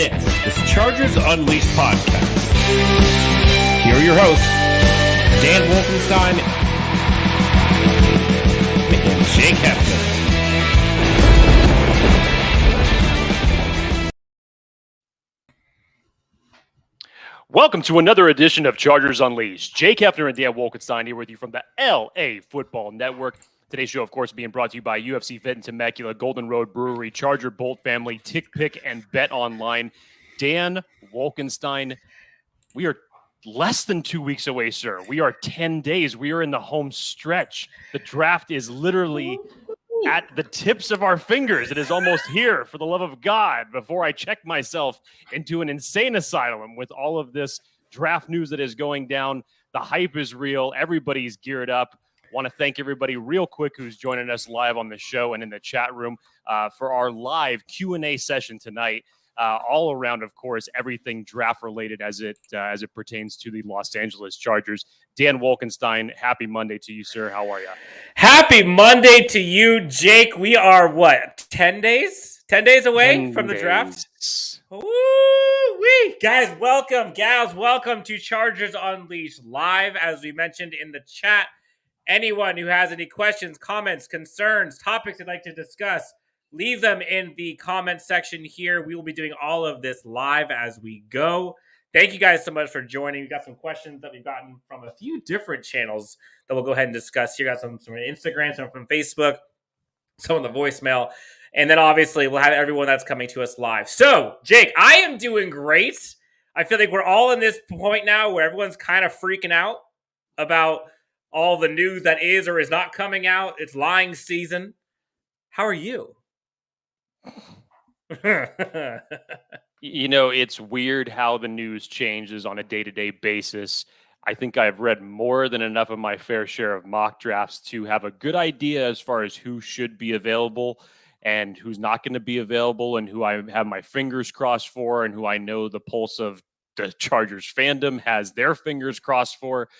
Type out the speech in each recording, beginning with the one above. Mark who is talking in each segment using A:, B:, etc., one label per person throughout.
A: This is Chargers Unleashed podcast. Here are your hosts, Dan Wolkenstein and Jake Hefner.
B: Welcome to another edition of Chargers Unleashed. Jake Hefner and Dan Wolkenstein here with you from the LAFB Network. Today's show, of course, being brought to you by UFC Fit and Temecula, Golden Road Brewery, Charger Bolt Family, Tick Pick, and Bet Online. Dan Wolkenstein, we are less than 2 weeks away, sir. We are 10 days. We are in the home stretch. The draft is literally at the tips of our fingers. It is almost here, for the love of God, before I check myself into an insane asylum with all of this draft news that is going down. The hype is real. Everybody's geared up. Want to thank everybody real quick who's joining us live on the show and in the chat room for our live Q&A session tonight. All around, of course, everything draft related as it pertains to the Los Angeles Chargers. Dan Wolkenstein, happy Monday to you, sir. How are you?
C: Happy Monday to you, Jake. We are, 10 days? 10 days away from the draft? Woo-wee! Guys, welcome. Gals, welcome to Chargers Unleashed live. As we mentioned in the chat, anyone who has any questions, comments, concerns, topics they'd like to discuss, leave them in the comment section here. We will be doing all of this live as we go. Thank you guys so much for joining. We've got some questions that we've gotten from a few different channels that we'll go ahead and discuss here. Got some from Instagram, some from Facebook, some on the voicemail. And then obviously we'll have everyone that's coming to us live. So, Jake, I am doing great. I feel like we're all in this point now where everyone's kind of freaking out about all the news that is or is not coming out. It's lying season. How are you?
B: You know, it's weird how the news changes on a day-to-day basis. I think I've read more than enough of my fair share of mock drafts to have a good idea as far as who should be available and who's not going to be available and who I have my fingers crossed for and who I know the pulse of the Chargers fandom has their fingers crossed for.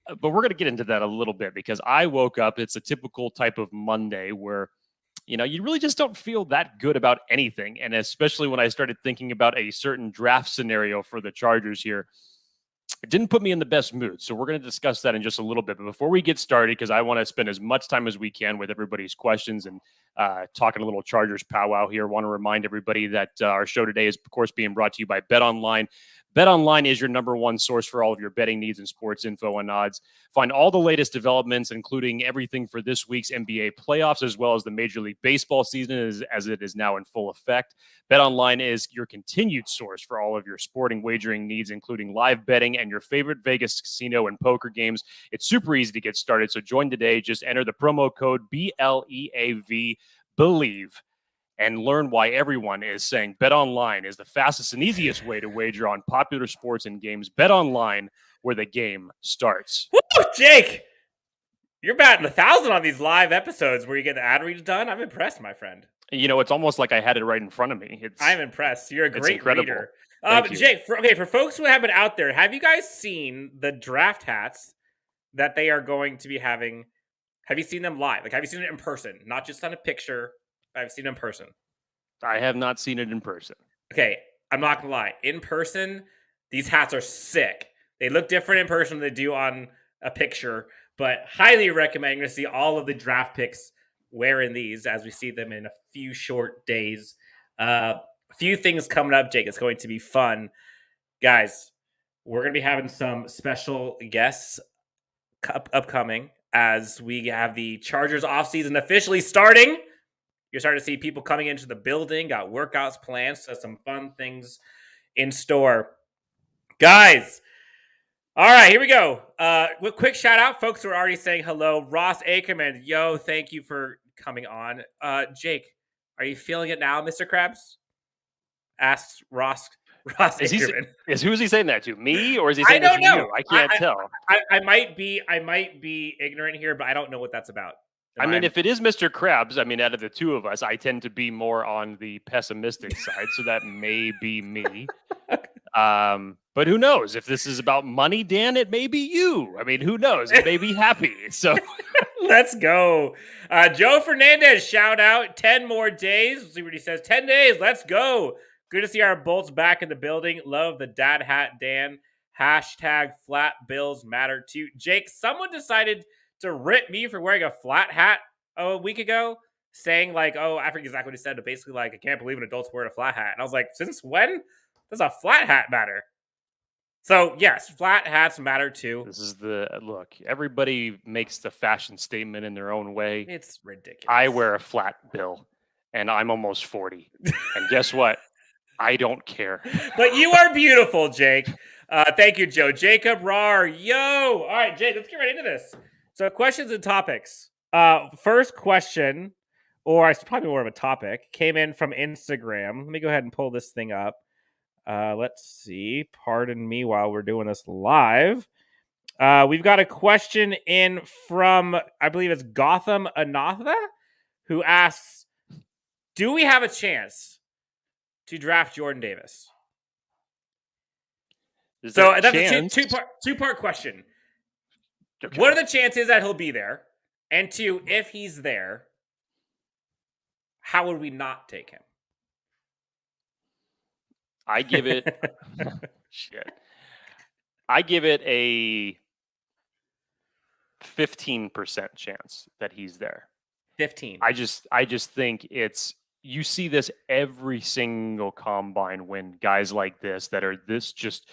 B: But we're going to get into that a little bit because I woke up, it's a typical type of Monday where, you know, you really just don't feel that good about anything. And especially when I started thinking about a certain draft scenario for the Chargers here, it didn't put me in the best mood. So we're going to discuss that in just a little bit. But before we get started, because I want to spend as much time as we can with everybody's questions and talking a little Chargers powwow here, I want to remind everybody that our show today is, of course, being brought to you by Bet Online. BetOnline is your number one source for all of your betting needs and sports info and odds. Find all the latest developments, including everything for this week's NBA playoffs, as well as the Major League Baseball season as it is now in full effect. BetOnline is your continued source for all of your sporting wagering needs, including live betting and your favorite Vegas casino and poker games. It's super easy to get started, so join today. Just enter the promo code BLEAV, BELIEVE, and learn why everyone is saying BetOnline is the fastest and easiest way to wager on popular sports and games. BetOnline, where the game starts.
C: Woo, Jake, you're batting 1,000 on these live episodes where you get the ad reads done. I'm impressed, my friend.
B: You know, it's almost like I had it right in front of me.
C: I'm impressed. You're a great reader.
B: Thank you.
C: Jake, for folks who haven't been out there, have you guys seen the draft hats that they are going to be having? Have you seen them live? Like, have you seen it in person? Not just on a picture. I've seen it in person.
B: I have not seen it in person.
C: Okay, I'm not gonna lie. In person, these hats are sick. They look different in person than they do on a picture, but highly recommend to see all of the draft picks wearing these as we see them in a few short days. A few things coming up, Jake. It's going to be fun. Guys, we're going to be having some special guests upcoming as we have the Chargers offseason officially starting. You're starting to see people coming into the building, got workouts planned, so some fun things in store. Guys, all right, here we go. Quick shout out, folks who are already saying hello. Ross Ackerman, yo, thank you for coming on. Jake, are you feeling it now, Mr. Krabs? Asks Ross Ackerman.
B: Who is he saying that to? Me, or is he saying that to you? I can't tell.
C: I might be ignorant here, but I don't know what that's about.
B: I mean, if it is Mr. Krabs, I mean, out of the two of us, I tend to be more on the pessimistic side, so that may be me. But who knows? If this is about money, Dan, it may be you. I mean, who knows? It may be happy. So
C: let's go. Joe Fernandez, shout out. 10 more days. Let's see what he says. 10 days. Let's go. Good to see our Bolts back in the building. Love the dad hat, Dan. Hashtag flat bills matter too. Jake, someone decided to rip me for wearing a flat hat a week ago, saying like, oh, I forget exactly what he said, but basically like, I can't believe an adult's wearing a flat hat. And I was like, since when does a flat hat matter? So yes, flat hats matter too.
B: This is look. Everybody makes the fashion statement in their own way.
C: It's ridiculous.
B: I wear a flat bill, and I'm almost 40. And guess what? I don't care.
C: But you are beautiful, Jake. Thank you, Joe. Jacob Rar. Yo. All right, Jake, let's get right into this. So questions and topics. First question, or it's probably more of a topic, came in from Instagram. Let me go ahead and pull this thing up. Let's see. Pardon me while we're doing this live. We've got a question in from, I believe it's Gotham Anatha, who asks, do we have a chance to draft Jordan Davis? So that's a two-part question. Okay. What are the chances that he'll be there? And two, if he's there, how would we not take him?
B: I give it I give it a 15% chance that he's there.
C: 15.
B: I just think you see this every single combine when guys like this that are this just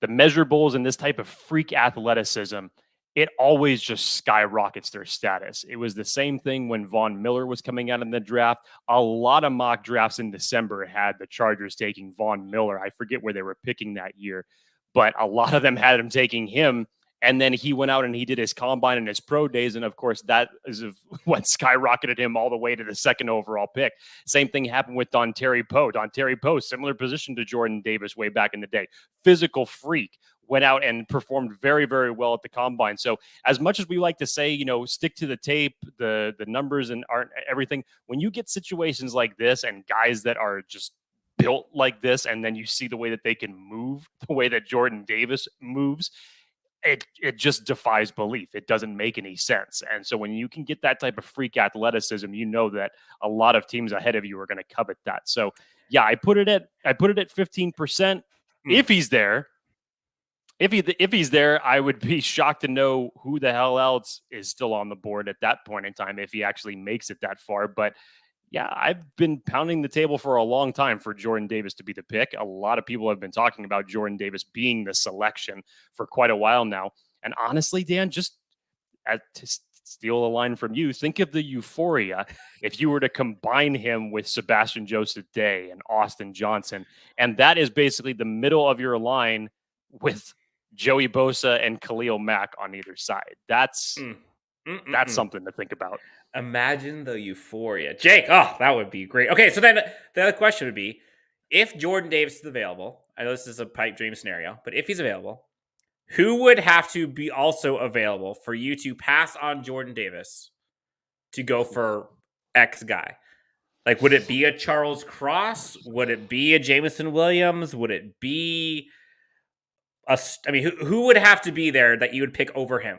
B: the measurables and this type of freak athleticism, it always just skyrockets their status. It was the same thing when Von Miller was coming out in the draft. A lot of mock drafts in December had the Chargers taking Von Miller. I forget where they were picking that year, but a lot of them had him taking him. And then he went out and he did his combine and his pro days. And of course, that is what skyrocketed him all the way to the second overall pick. Same thing happened with Dontari Poe. Dontari Poe, similar position to Jordan Davis way back in the day. Physical freak, went out and performed very, very well at the combine. So as much as we like to say, stick to the tape, the numbers and aren't everything, when you get situations like this and guys that are just built like this, and then you see the way that they can move, the way that Jordan Davis moves, it just defies belief. It doesn't make any sense. And so when you can get that type of freak athleticism, you know that a lot of teams ahead of you are going to covet that. So yeah, I put it at 15%. If he's there, if he's there, I would be shocked to know who the hell else is still on the board at that point in time, if he actually makes it that far. But yeah, I've been pounding the table for a long time for Jordan Davis to be the pick. A lot of people have been talking about Jordan Davis being the selection for quite a while now. And honestly, Dan, just to steal a line from you, think of the euphoria if you were to combine him with Sebastian Joseph Day and Austin Johnson. And that is basically the middle of your line with Joey Bosa and Khalil Mack on either side. That's something to think about.
C: Imagine the euphoria. Jake, that would be great. Okay, so then the other question would be, if Jordan Davis is available, I know this is a pipe dream scenario, but if he's available, who would have to be also available for you to pass on Jordan Davis to go for X guy? Like, would it be a Charles Cross? Would it be a Jameson Williams? Would it be who would have to be there that you would pick over him?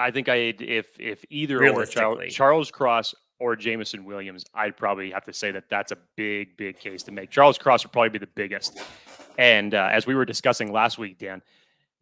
B: I think if either or Charles Cross or Jameson Williams, I'd probably have to say that's a big, big case to make. Charles Cross would probably be the biggest. And as we were discussing last week, Dan,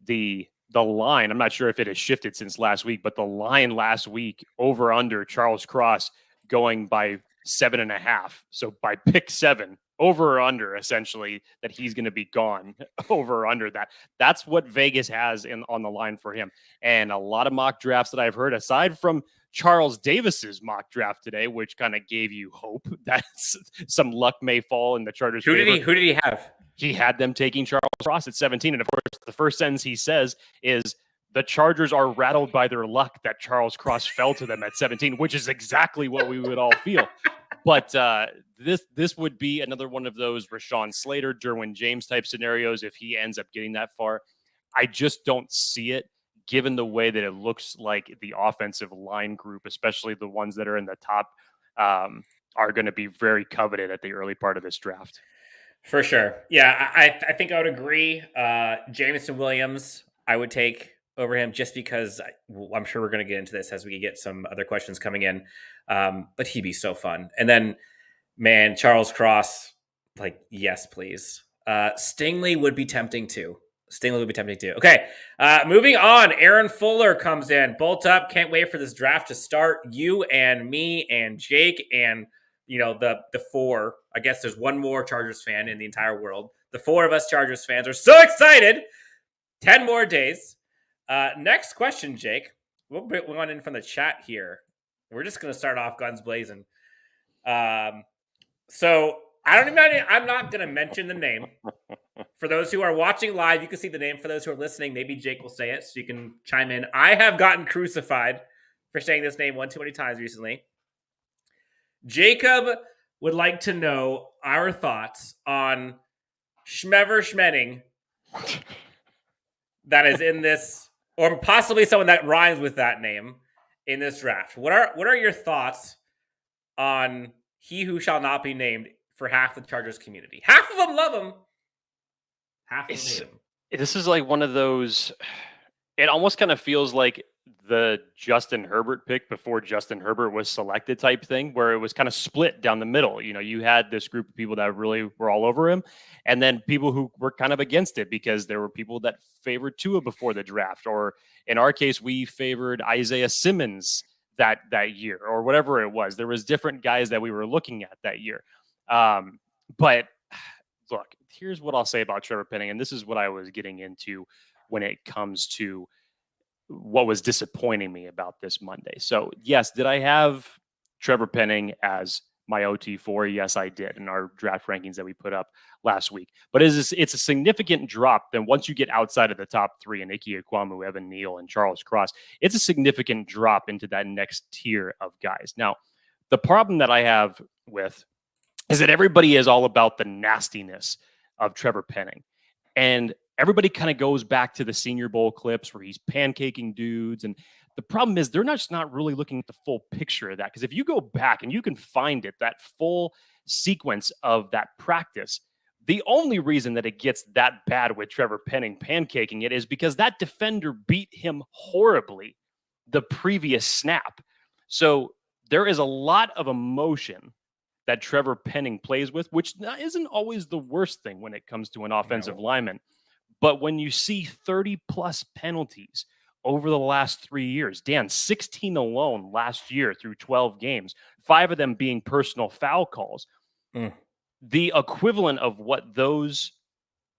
B: the line, I'm not sure if it has shifted since last week, but the line last week over under Charles Cross going by 7.5. So by pick 7, over or under, essentially, that he's going to be gone, over or under that. That's what Vegas has on the line for him. And a lot of mock drafts that I've heard, aside from Charles Davis's mock draft today, which kind of gave you hope that some luck may fall in the Chargers' favor.
C: Who did he have?
B: He had them taking Charles Cross at 17. And of course, the first sentence he says is, the Chargers are rattled by their luck that Charles Cross fell to them at 17, which is exactly what we would all feel. But this would be another one of those Rashawn Slater, Derwin James type scenarios if he ends up getting that far. I just don't see it, given the way that it looks like the offensive line group, especially the ones that are in the top, are going to be very coveted at the early part of this draft.
C: For sure. Yeah, I think I would agree. Jameson Williams, I would take over him just because I'm sure we're going to get into this as we get some other questions coming in. But he'd be so fun. And then Man, Charles Cross, like, yes, please. Stingley would be tempting too. Okay, moving on. Aaron Fuller comes in. Bolt up. Can't wait for this draft to start. You and me and Jake and the four. I guess there's one more Chargers fan in the entire world. The four of us Chargers fans are so excited. 10 more days. Next question, Jake. We'll put one in from the chat here. We're just going to start off guns blazing. So I'm not going to mention the name. For those who are watching live, you can see the name. For those who are listening, maybe Jake will say it so you can chime in. I have gotten crucified for saying this name one too many times recently. Jacob would like to know our thoughts on Schmever Schmenning that is in this, or possibly someone that rhymes with that name in this draft. What are your thoughts on he who shall not be named for half the Chargers community? Half of them love him. Half of them hate him.
B: This is like one of those. It almost kind of feels like the Justin Herbert pick before Justin Herbert was selected type thing, where it was kind of split down the middle. You had this group of people that really were all over him, and then people who were kind of against it because there were people that favored Tua before the draft, or in our case, we favored Isaiah Simmons that year, or whatever it was. There was different guys that we were looking at that year. But look, here's what I'll say about Trevor Penning, and this is what I was getting into when it comes to what was disappointing me about this Monday. So, yes, did I have Trevor Penning as my OT4? Yes, I did in our draft rankings that we put up last week. But it's a significant drop. Then once you get outside of the top three, and Ike Ekwonu, Evan Neal, and Charles Cross, it's a significant drop into that next tier of guys. Now, the problem that I have with is that everybody is all about the nastiness of Trevor Penning. And everybody kind of goes back to the Senior Bowl clips where he's pancaking dudes. And the problem is they're not really looking at the full picture of that. Because if you go back and you can find it, that full sequence of that practice, the only reason that it gets that bad with Trevor Penning pancaking it is because that defender beat him horribly the previous snap. So there is a lot of emotion that Trevor Penning plays with, which isn't always the worst thing when it comes to an offensive lineman. But when you see 30 plus penalties over the last 3 years, Dan, 16 alone last year through 12 games, 5 of them being personal foul calls, the equivalent of what those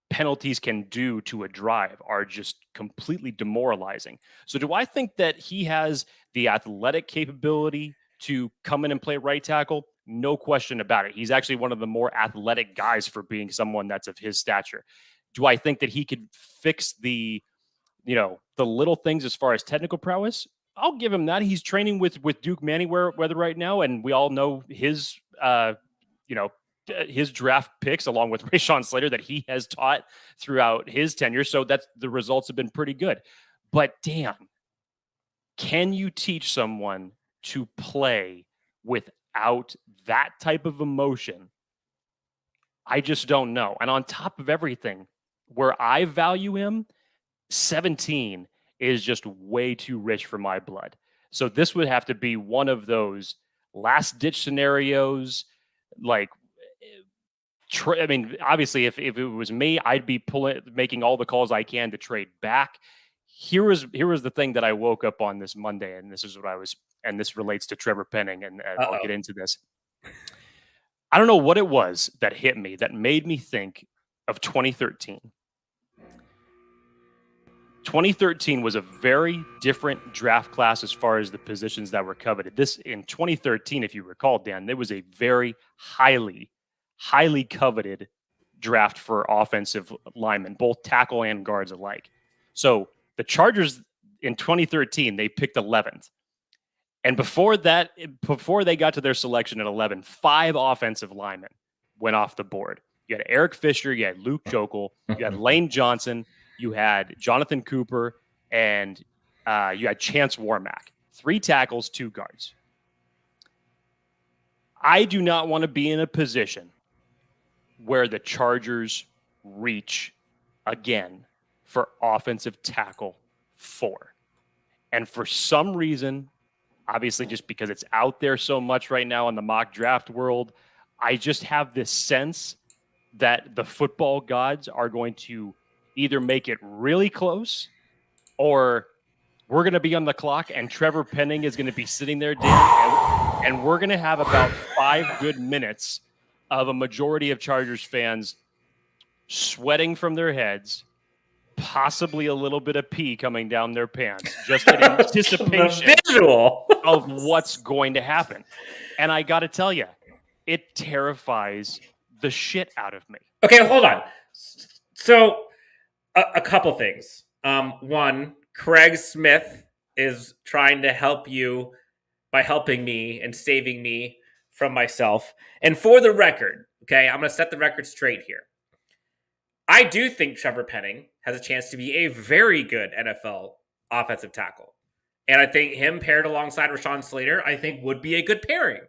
B: penalties can do to a drive are just completely demoralizing. So do I think that he has the athletic capability to come in and play right tackle? No question about it. He's actually one of the more athletic guys for being someone that's of his stature. Do I think that he could fix the little things as far as technical prowess? I'll give him that. He's training with Duke Manyweather right now, and we all know his his draft picks along with Rashawn Slater that he has taught throughout his tenure. So that's the results have been pretty good. But damn, can you teach someone to play without that type of emotion? I just don't know. And on top of everything, where I value him, 17 is just way too rich for my blood. So this would have to be one of those last ditch scenarios. Like, obviously, if it was me, I'd be making all the calls I can to trade back. Here was the thing that I woke up on this Monday, and this is what I was, and this relates to Trevor Penning, and I'll get into this. I don't know what it was that hit me that made me think of 2013. 2013 was a very different draft class as far as the positions that were coveted. This in 2013, if you recall, Dan, there was a very highly coveted draft for offensive linemen, both tackle and guards alike. So the Chargers in 2013, they picked 11th. And before they got to their selection at 11, 5 offensive linemen went off the board. You had Eric Fisher, you had Luke Jokel, you had Lane Johnson, you had Jonathan Cooper, and you had Chance Warmack. 3 tackles, 2 guards. I do not want to be in a position where the Chargers reach again for offensive tackle 4. And for some reason, obviously just because it's out there so much right now in the mock draft world, I just have this sense that the football gods are going to either make it really close or we're going to be on the clock and Trevor Penning is going to be sitting there, Dan, and we're going to have about 5 good minutes of a majority of Chargers fans sweating from their heads, possibly a little bit of pee coming down their pants, just in anticipation of what's going to happen. And I got to tell you, it terrifies the shit out of me.
C: Okay, hold on. So, a couple things. One, Craig Smith is trying to help you by helping me and saving me from myself. And for the record, okay, I'm going to set the record straight here. I do think Trevor Penning has a chance to be a very good NFL offensive tackle. And I think him paired alongside Rashawn Slater, I think would be a good pairing.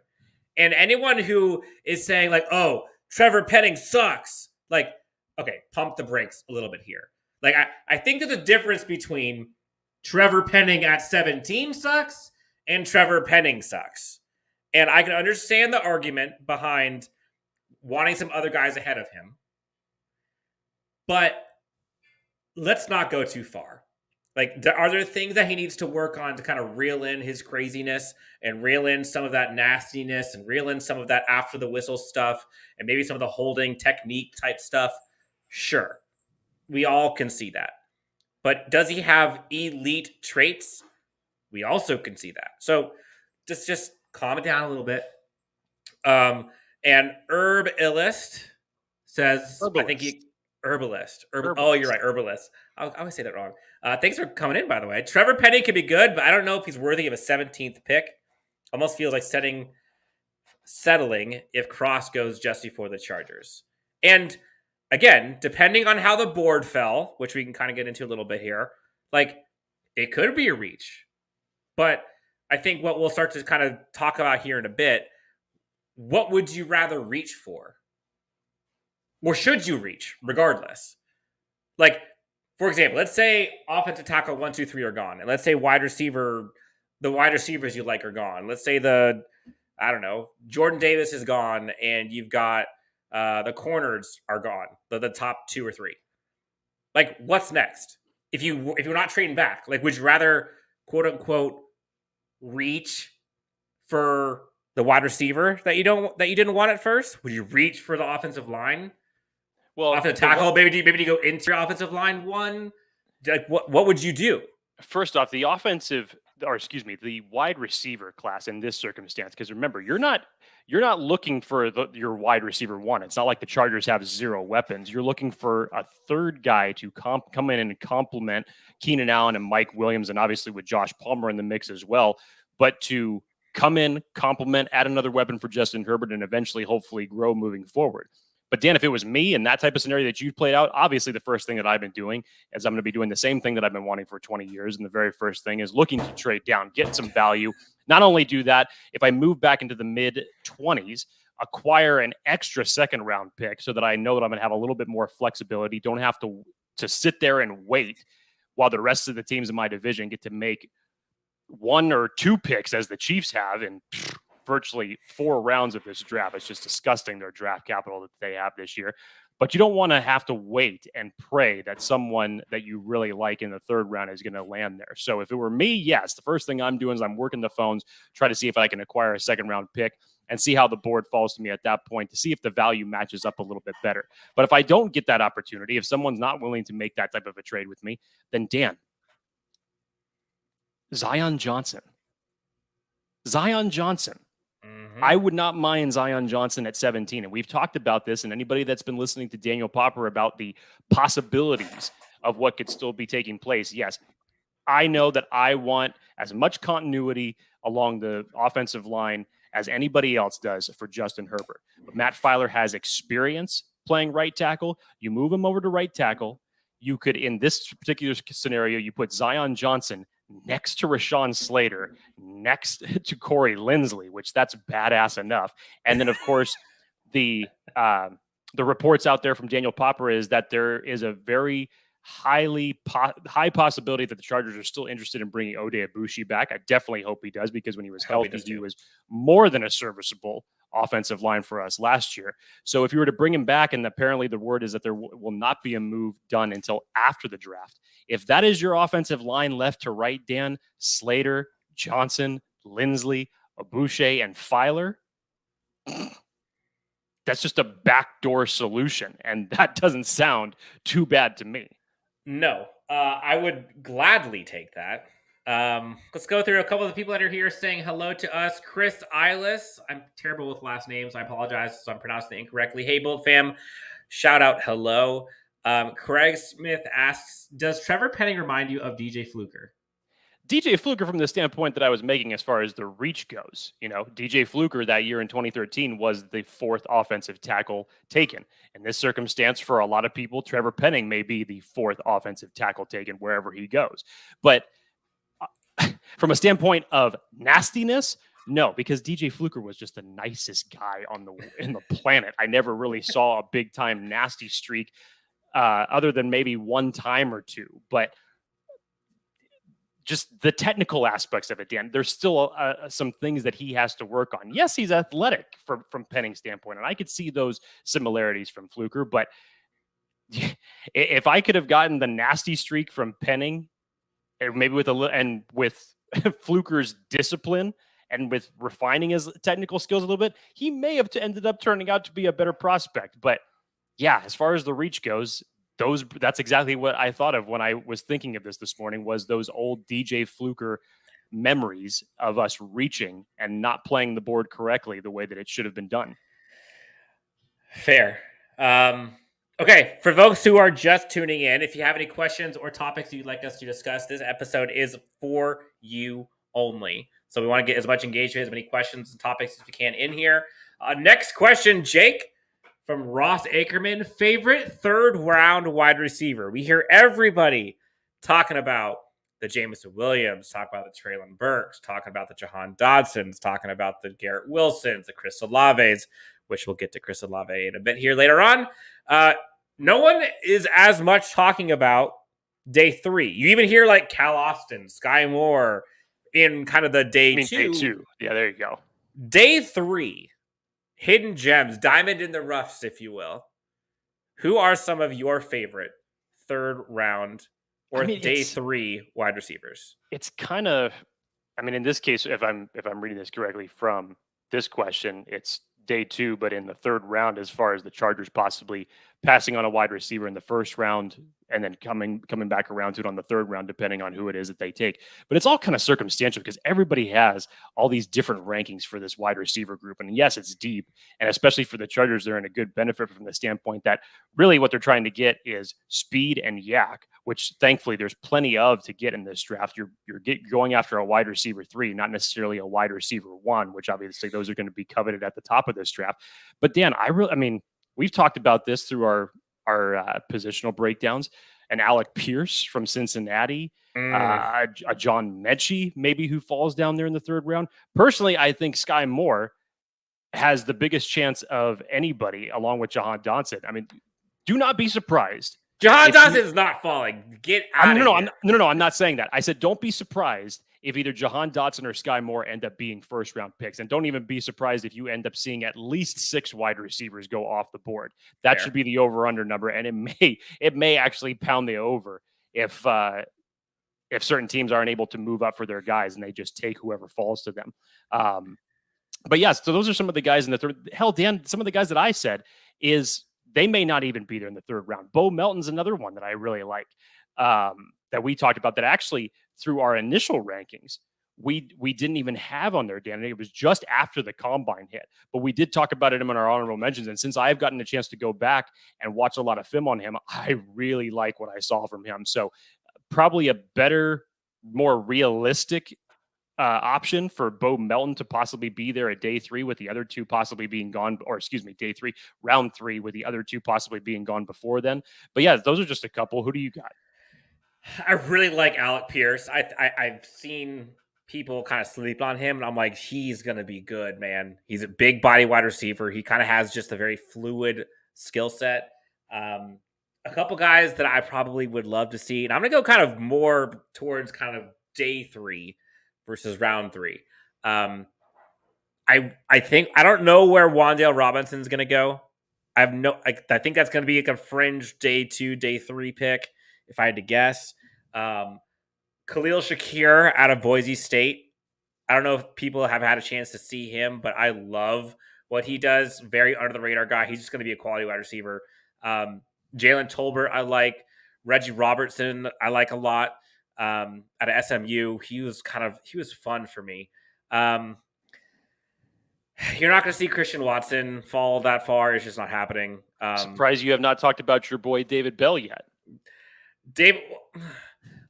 C: And anyone who is saying like, oh, Trevor Penning sucks, like, okay, pump the brakes a little bit here. Like, I think there's a difference between Trevor Penning at 17 sucks and Trevor Penning sucks. And I can understand the argument behind wanting some other guys ahead of him. But let's not go too far. Like, are there things that he needs to work on to kind of reel in his craziness and reel in some of that nastiness and reel in some of that after the whistle stuff and maybe some of the holding technique type stuff? Sure. We all can see that. But does he have elite traits? We also can see that. So just calm it down a little bit. And Herb Illist says,
B: Herbalist.
C: I think he... Herbalist. Oh, you're right. Herbalist. I always say that wrong. Thanks for coming in, by the way. Trevor Penning could be good, but I don't know if he's worthy of a 17th pick. Almost feels like settling if Cross goes just before the Chargers. And again, depending on how the board fell, which we can kind of get into a little bit here, like, it could be a reach. But I think what we'll start to kind of talk about here in a bit, what would you rather reach for? Or should you reach, regardless? Like, for example, let's say offensive tackle 1, 2, 3 are gone. And let's say the wide receivers you like are gone. Let's say Jordan Davis is gone and you've got the corners are gone, the top 2 or 3. Like, what's next? If you're not trading back, like, would you rather, quote unquote, reach for the wide receiver that you didn't want at first? Would you reach for the offensive line? Well, offensive tackle, maybe you go into your offensive line one. Like, what would you do?
B: First off, the wide receiver class in this circumstance, because remember, you're not looking for your wide receiver one. It's not like the Chargers have 0 weapons. You're looking for a third guy to come in and complement Keenan Allen and Mike Williams, and obviously with Josh Palmer in the mix as well. But to come in, complement, add another weapon for Justin Herbert, and eventually, hopefully, grow moving forward. But Dan, if it was me in that type of scenario that you played out, obviously the first thing that I've been doing is I'm going to be doing the same thing that I've been wanting for 20 years. And the very first thing is looking to trade down, get some value. Not only do that, if I move back into the mid-20s, acquire an extra second-round pick so that I know that I'm going to have a little bit more flexibility, don't have to sit there and wait while the rest of the teams in my division get to make 1 or 2 picks as the Chiefs have in virtually 4 rounds of this draft. It's just disgusting, their draft capital that they have this year. But you don't want to have to wait and pray that someone that you really like in the 3rd round is going to land there. So if it were me, yes, the first thing I'm doing is I'm working the phones, try to see if I can acquire a 2nd-round pick and see how the board falls to me at that point to see if the value matches up a little bit better. But if I don't get that opportunity, if someone's not willing to make that type of a trade with me, then Dan, Zion Johnson. Mm-hmm. I would not mind Zion Johnson at 17. And we've talked about this, and anybody that's been listening to Daniel Popper about the possibilities of what could still be taking place. Yes, I know that I want as much continuity along the offensive line as anybody else does for Justin Herbert. But Matt Filer has experience playing right tackle. You move him over to right tackle. You could, in this particular scenario, you put Zion Johnson next to Rashawn Slater, next to Corey Linsley, which that's badass enough. And then, of course, the reports out there from Daniel Popper is that there is a very high possibility that the Chargers are still interested in bringing Ode Abushi back. I definitely hope he does, because when he was healthy, he was more than a serviceable offensive line for us last year. So if you were to bring him back, and apparently the word is that there will not be a move done until after the draft. If that is your offensive line left to right, Dan, Slater, Johnson, Lindsley, Abouche, and Filer, that's just a backdoor solution. And that doesn't sound too bad to me.
C: No, I would gladly take that. Let's go through a couple of the people that are here saying hello to us. Chris Eilis. I'm terrible with last names. I apologize if I'm pronouncing it incorrectly. Hey, Bolt fam. Shout out hello. Craig Smith asks, does Trevor Penning remind you of DJ Fluker?
B: DJ Fluker from the standpoint that I was making as far as the reach goes. DJ Fluker that year in 2013 was the 4th offensive tackle taken. In this circumstance, for a lot of people, Trevor Penning may be the 4th offensive tackle taken wherever he goes. But from a standpoint of nastiness, no, because DJ Fluker was just the nicest guy in the planet. I never really saw a big time nasty streak other than maybe one time or two. But just the technical aspects of it, Dan, there's still some things that he has to work on. Yes, he's athletic from Penning's standpoint, and I could see those similarities from Fluker. But if I could have gotten the nasty streak from Penning, maybe with Fluker's discipline and with refining his technical skills a little bit, he may have ended up turning out to be a better prospect. But yeah, as far as the reach goes, that's exactly what I thought of when I was thinking of this morning, was those old DJ Fluker memories of us reaching and not playing the board correctly the way that it should have been done.
C: Fair. Okay, for folks who are just tuning in, if you have any questions or topics you'd like us to discuss, this episode is for you only. So we want to get as much engagement, as many questions and topics as we can in here. Next question, Jake, from Ross Ackerman. Favorite 3rd round wide receiver? We hear everybody talking about the Jameson Williams, talking about the Treylon Burks, talking about the Jahan Dodsons, talking about the Garrett Wilsons, the Chris Olaves, which we'll get to Chris Olave in a bit here later on. No one is as much talking about day 3. You even hear like Cal Austin, Sky Moore in kind of the day 2.
B: Day 2. Yeah, there you go.
C: Day 3, hidden gems, diamond in the roughs, if you will. Who are some of your favorite 3rd round or day 3 wide receivers?
B: It's kind of, in this case, if I'm reading this correctly from this question, it's day 2, but in the 3rd round, as far as the Chargers possibly passing on a wide receiver in the 1st round and then coming back around to it on the 3rd round, depending on who it is that they take. But it's all kind of circumstantial because everybody has all these different rankings for this wide receiver group. And yes, it's deep. And especially for the Chargers, they're in a good benefit from the standpoint that really what they're trying to get is speed and yak, which thankfully there's plenty of to get in this draft. You're going after a wide receiver 3, not necessarily a wide receiver 1, which obviously those are going to be coveted at the top of this draft. But Dan, we've talked about this through our positional breakdowns. And Alec Pierce from Cincinnati, a John Mechie, maybe, who falls down there in the 3rd round. Personally, I think Sky Moore has the biggest chance of anybody, along with Jahan Dotson. Do not be surprised.
C: Jahan Dotson is not falling. Get out of here.
B: No, I'm not saying that. I said don't be surprised if either Jahan Dotson or Sky Moore end up being 1st round picks. And don't even be surprised if you end up seeing at least 6 wide receivers go off the board. That should be the over-under number. And it may actually pound the over if certain teams aren't able to move up for their guys and they just take whoever falls to them. But yes, so those are some of the guys in the 3rd. Hell, Dan, some of the guys that I said is they may not even be there in the 3rd round. Bo Melton's another one that I really like that we talked about that actually through our initial rankings, we didn't even have on there, Dan. It was just after the combine hit, but we did talk about it in our honorable mentions. And since I've gotten a chance to go back and watch a lot of film on him, I really like what I saw from him. So probably a better, more realistic option for Bo Melton to possibly be there at day 3 with the other 2 possibly being gone, day 3, round 3 with the other 2 possibly being gone before then. But yeah, those are just a couple. Who do you got?
C: I really like Alec Pierce. I've seen people kind of sleep on him, and I'm like, he's going to be good, man. He's a big body wide receiver. He kind of has just a very fluid skill set. A couple guys that I probably would love to see, and I'm going to go kind of more towards kind of day 3 versus round 3. I I think I don't know where Wan'Dale Robinson's going to go. I think that's going to be like a fringe day 2, day 3 pick if I had to guess. Khalil Shakir out of Boise State. I don't know if people have had a chance to see him, but I love what he does. Very under the radar guy. He's just going to be a quality wide receiver. Jalen Tolbert, I like. Reggie Robertson, I like a lot. Out of SMU, he was fun for me. You're not going to see Christian Watson fall that far. It's just not happening.
B: Surprised you have not talked about your boy David Bell yet.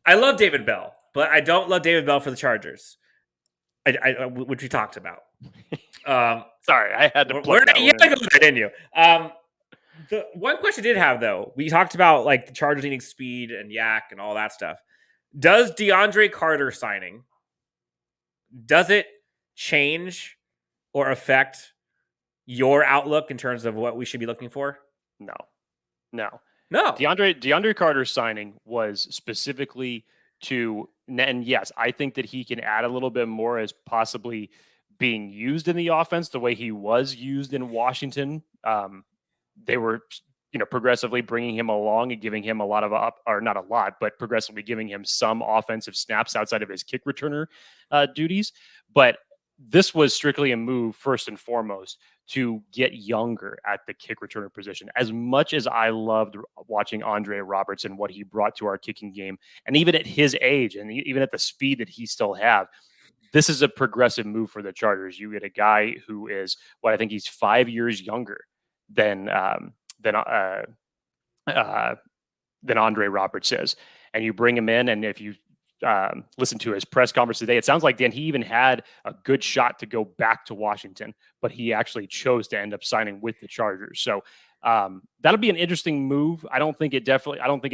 C: I love David Bell, but I don't love David Bell for the Chargers, which we talked about.
B: Sorry, I had to plug that.
C: You had to go there, didn't you? The one question I did have, though, we talked about like the Chargers needing speed and yak and all that stuff. Does DeAndre Carter signing, does it change or affect your outlook in terms of what we should be looking for?
B: No. DeAndre Carter signing was specifically and yes, I think that he can add a little bit more as possibly being used in the offense the way he was used in Washington. They were, progressively bringing him along and giving him a lot of not a lot, but progressively giving him some offensive snaps outside of his kick returner duties. But this was strictly a move, first and foremost, to get younger at the kick returner position. As much as I loved watching Andre Robertson, what he brought to our kicking game, and even at his age and even at the speed that he still have, this is a progressive move for the Chargers. You get a guy who is I think he's 5 years younger than Andre Roberts is, and you bring him in, and if you listen to his press conference today, it sounds like, Dan, he even had a good shot to go back to Washington, but he actually chose to end up signing with the Chargers. So that'll be an interesting move. I don't think it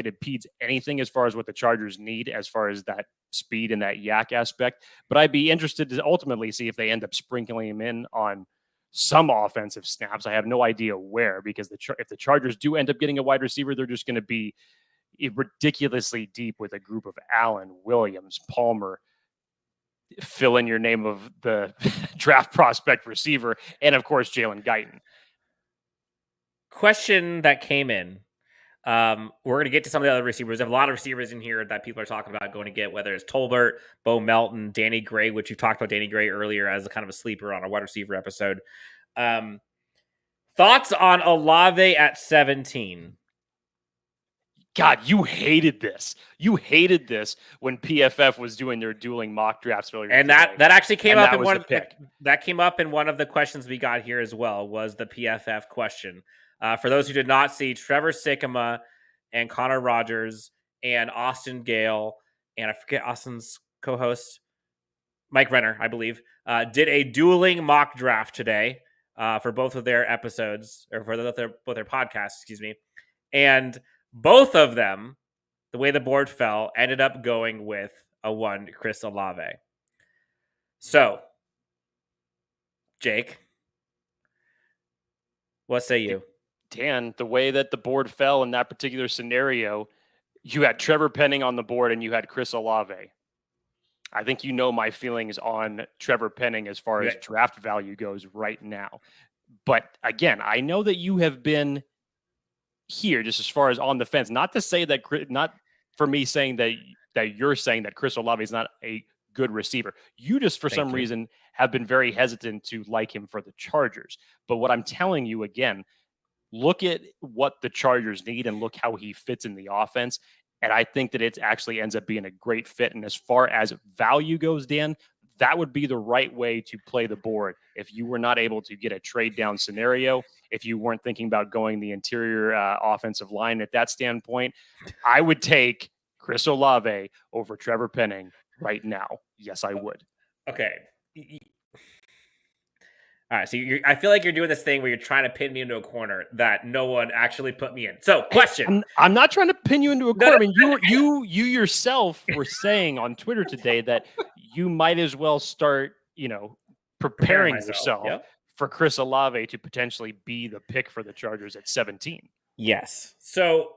B: impedes anything as far as what the Chargers need as far as that speed and that yak aspect. But I'd be interested to ultimately see if they end up sprinkling him in on some offensive snaps. I have no idea where, because if the Chargers do end up getting a wide receiver, they're just going to be ridiculously deep with a group of Allen, Williams, Palmer, fill in your name of the draft prospect receiver, and of course Jalen Guyton.
C: Question that came in. We're going to get to some of the other receivers. There's a lot of receivers in here that people are talking about going to get, whether it's Tolbert, Bo Melton, Danny Gray, which we talked about Danny Gray earlier as a kind of a sleeper on a wide receiver episode. Thoughts on Olave at 17?
B: God, you hated this. You hated this when PFF was doing their dueling mock drafts earlier.
C: And that actually came up in one of the questions we got here as well, was the PFF question. For those who did not see, Trevor Sikkema and Connor Rogers and Austin Gale, and I forget Austin's co-host, Mike Renner, I believe, did a dueling mock draft today for both of their episodes, or for both their podcasts, excuse me. And both of them, the way the board fell, ended up going with a 1, Chris Olave. So, Jake, what say you?
B: Dan, the way that the board fell in that particular scenario, you had Trevor Penning on the board and you had Chris Olave. I think you know my feelings on Trevor Penning as far as draft value goes right now. But again, I know that you have been here just as far as on the fence. Not to say that, not for me saying that you're saying that Chris Olave is not a good receiver. You just, for some reason, have been very hesitant to like him for the Chargers. But what I'm telling you again, look at what the Chargers need and look how he fits in the offense. And I think that it actually ends up being a great fit. And as far as value goes, Dan, that would be the right way to play the board. If you were not able to get a trade down scenario, if you weren't thinking about going the interior offensive line at that standpoint, I would take Chris Olave over Trevor Penning right now. Yes, I would.
C: Okay. All right, so I feel like you're doing this thing where you're trying to pin me into a corner that no one actually put me in. So, question.
B: I'm not trying to pin you into a corner. I mean, you yourself were saying on Twitter today that you might as well start, preparing yourself for Chris Olave to potentially be the pick for the Chargers at 17.
C: Yes. So,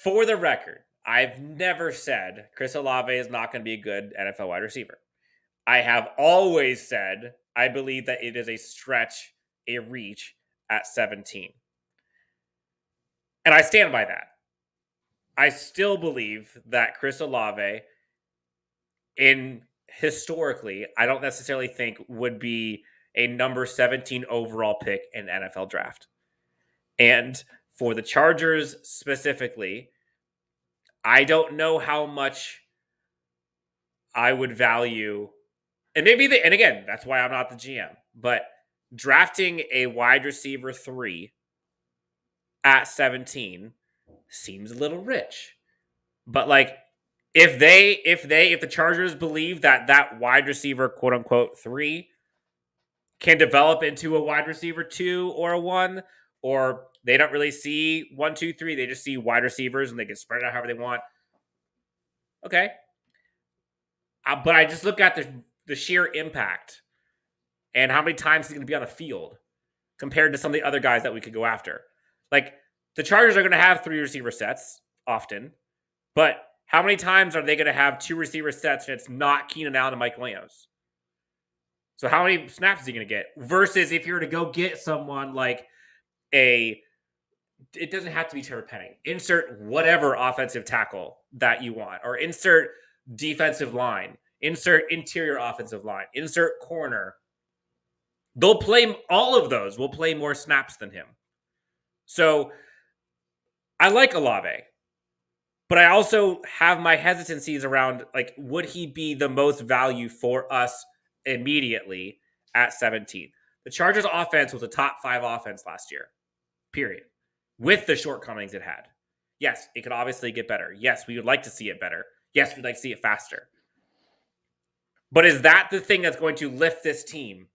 C: for the record, I've never said Chris Olave is not going to be a good NFL wide receiver. I have always said I believe that it is a stretch, a reach at 17. And I stand by that. I still believe that Chris Olave, historically, I don't necessarily think would be a number 17 overall pick in the NFL draft. And for the Chargers specifically, I don't know how much I would value, and and again, that's why I'm not the GM, but drafting a wide receiver 3 at 17 seems a little rich. But like, if the Chargers believe that wide receiver, quote unquote, 3 can develop into a wide receiver 2 or a 1, or they don't really see 1, 2, 3, they just see wide receivers and they can spread it out however they want. Okay. But I just look at the sheer impact and how many times he's going to be on the field compared to some of the other guys that we could go after. Like, the Chargers are going to have 3 receiver sets often, but how many times are they going to have 2 receiver sets and it's not Keenan Allen and Mike Williams? So how many snaps is he going to get? Versus if you're to go get someone like it doesn't have to be Trevor Penning. Insert whatever offensive tackle that you want, or insert defensive line, insert interior offensive line, insert corner. They'll play, all of those will play more snaps than him. So I like Olave, but I also have my hesitancies around, like, would he be the most value for us immediately at 17? The Chargers offense was a top 5 offense last year, period, with the shortcomings it had. Yes, it could obviously get better. Yes, we would like to see it better. Yes, we'd like to see it faster. But is that the thing that's going to lift this team?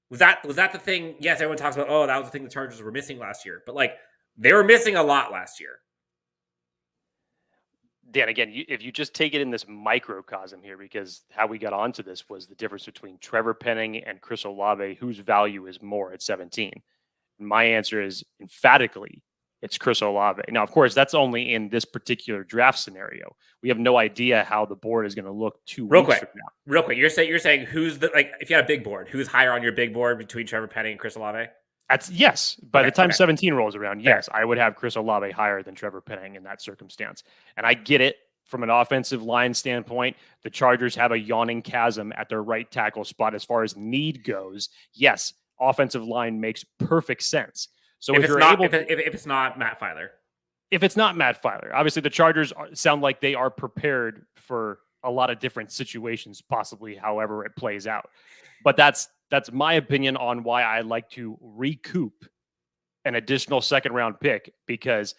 C: Was that the thing? Yes, everyone talks about, that was the thing the Chargers were missing last year. But, like, they were missing a lot last year.
B: Dan, again, if you just take it in this microcosm here, because how we got onto this was the difference between Trevor Penning and Chris Olave, whose value is more at 17. And my answer is emphatically, it's Chris Olave. Now, of course, that's only in this particular draft scenario. We have no idea how the board is going to look 2 weeks from now.
C: Real quick, you're saying who's the, like, if you had a big board, who's higher on your big board between Trevor Penning and Chris Olave?
B: That's yes. By the time 17 rolls around, yes, I would have Chris Olave higher than Trevor Penning in that circumstance. And I get it from an offensive line standpoint. The Chargers have a yawning chasm at their right tackle spot as far as need goes. Yes, offensive line makes perfect sense. So if
C: it's not Matt Filer,
B: obviously the Chargers sound like they are prepared for a lot of different situations, possibly however it plays out. But that's my opinion on why I like to recoup an additional second-round pick, because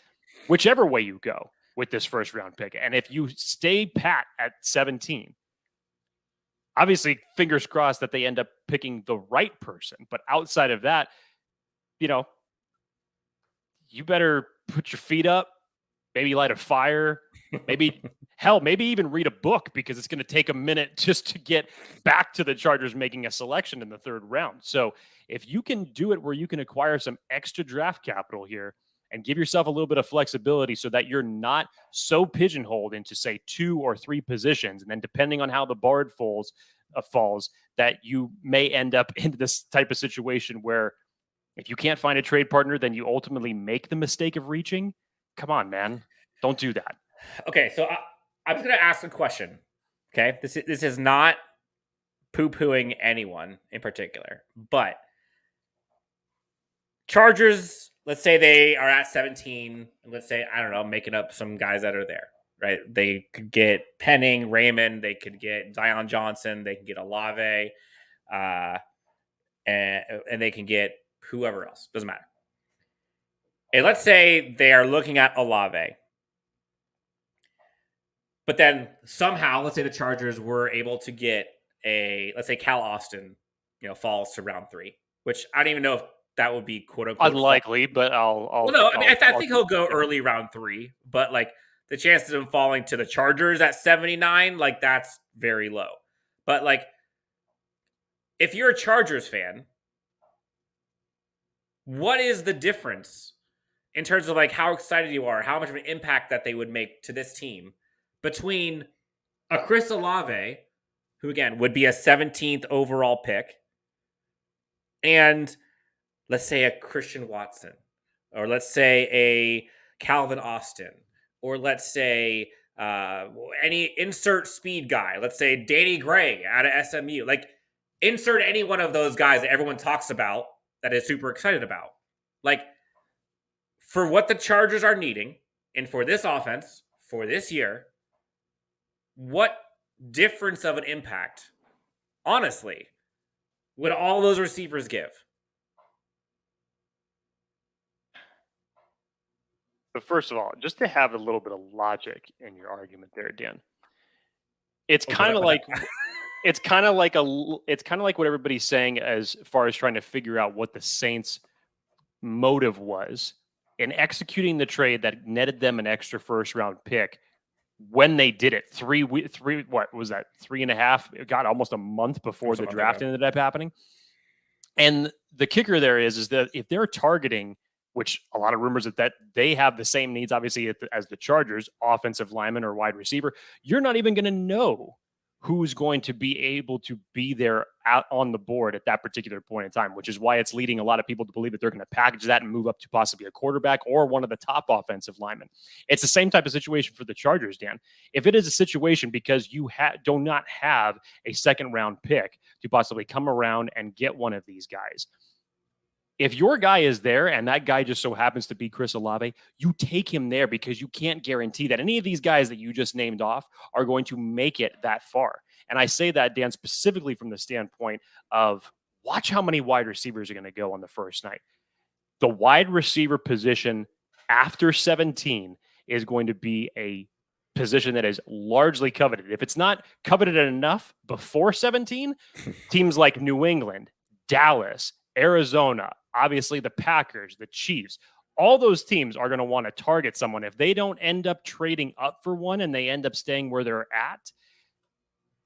B: whichever way you go with this first-round pick, and if you stay pat at 17, obviously, fingers crossed that they end up picking the right person. But outside of that, you better put your feet up, maybe light a fire, maybe even read a book, because it's going to take a minute just to get back to the Chargers making a selection in the 3rd round. So if you can do it where you can acquire some extra draft capital here and give yourself a little bit of flexibility so that you're not so pigeonholed into, say, 2 or 3 positions, and then depending on how the board falls, that you may end up into this type of situation where if you can't find a trade partner, then you ultimately make the mistake of reaching. Come on, man. Don't do that.
C: Okay, so I'm just going to ask a question. Okay, this is not poo-pooing anyone in particular, but Chargers, let's say they are at 17, and let's say, I don't know, making up some guys that are there, right? They could get Penning, Raymond, they could get Zion Johnson, they can get Olave, and they can get whoever else. Doesn't matter. And let's say they are looking at Olave. But then somehow, let's say the Chargers were able to get let's say Cal Austin, falls to round 3, which I don't even know if that would be quote unquote
B: unlikely, but
C: I think he'll go early round 3, but like the chances of him falling to the Chargers at 79, like that's very low. But like, if you're a Chargers fan, what is the difference in terms of like how excited you are, how much of an impact that they would make to this team between a Chris Olave, who again would be a 17th overall pick, And let's say a Christian Watson, or let's say a Calvin Austin, or let's say any insert speed guy. Let's say Danny Gray out of SMU. Like, insert any one of those guys that everyone talks about that is super excited about. Like, for what the Chargers are needing and for this offense for this year, what difference of an impact, honestly, would all those receivers give?
B: But first of all, just to have a little bit of logic in your argument there, Dan, it's kind of like it's kind of like what everybody's saying as far as trying to figure out what the Saints' motive was in executing the trade that netted them an extra first round pick when they did it. What was that? 3.5? It got almost a month before the draft ended up happening. And the kicker there is that if they're targeting, which a lot of rumors that they have the same needs, obviously, as the Chargers, offensive lineman or wide receiver, you're not even going to know who's going to be able to be there out on the board at that particular point in time, which is why it's leading a lot of people to believe that they're going to package that and move up to possibly a quarterback or one of the top offensive linemen. It's the same type of situation for the Chargers, Dan. If it is a situation because you do not have a second round pick to possibly come around and get one of these guys, if your guy is there and that guy just so happens to be Chris Olave, you take him there because you can't guarantee that any of these guys that you just named off are going to make it that far. And I say that, Dan, specifically from the standpoint of watch how many wide receivers are going to go on the first night. The wide receiver position after 17 is going to be a position that is largely coveted. If it's not coveted enough before 17, teams like New England, Dallas, Arizona, obviously the Packers, the Chiefs, all those teams are going to want to target someone. If they don't end up trading up for one and they end up staying where they're at,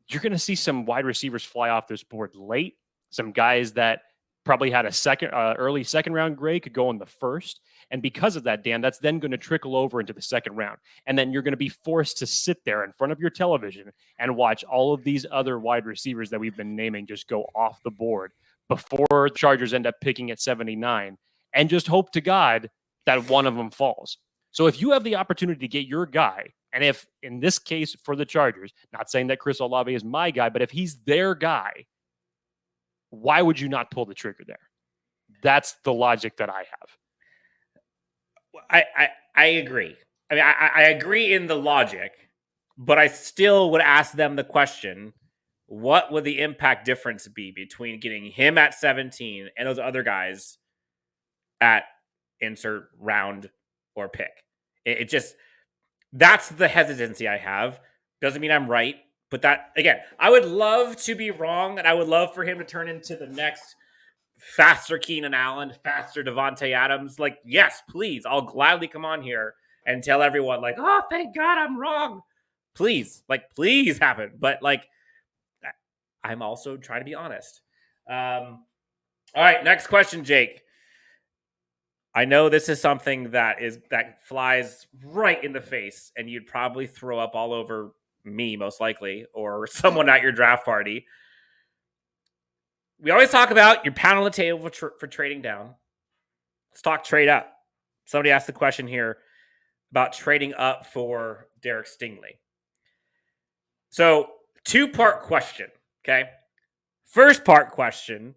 B: you're going to see some wide receivers fly off this board late. Some guys that probably had a early second round grade could go in the first. And because of that, Dan, that's then going to trickle over into the second round. And then you're going to be forced to sit there in front of your television and watch all of these other wide receivers that we've been naming just go off the board before the Chargers end up picking at 79, and just hope to God that one of them falls. So if you have the opportunity to get your guy, and if in this case for the Chargers, not saying that Chris Olave is my guy, but if he's their guy, why would you not pull the trigger there? That's the logic that I have.
C: I agree. I mean, I agree in the logic, but I still would ask them the question, what would the impact difference be between getting him at 17 and those other guys at insert round or pick? It just, that's the hesitancy I have. Doesn't mean I'm right, but that, again, I would love to be wrong, and I would love for him to turn into the next faster Keenan Allen, faster Devontae Adams. Like, yes, please, I'll gladly come on here and tell everyone, like, oh, thank God I'm wrong. Please happen. But, like, I'm also trying to be honest. All right, next question, Jake. I know this is something that flies right in the face, and you'd probably throw up all over me, most likely, or someone at your draft party. We always talk about your pound on the table for trading down. Let's talk trade up. Somebody asked the question here about trading up for Derek Stingley. So, two-part question. Okay. First part question.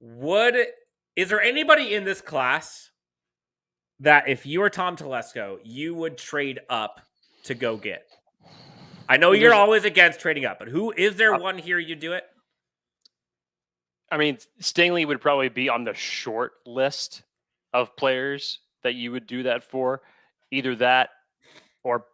C: Is there anybody in this class that if you were Tom Telesco, you would trade up to go get? I know you're always against trading up, but is there one here you do it?
B: I mean, Stingley would probably be on the short list of players that you would do that for. Either that or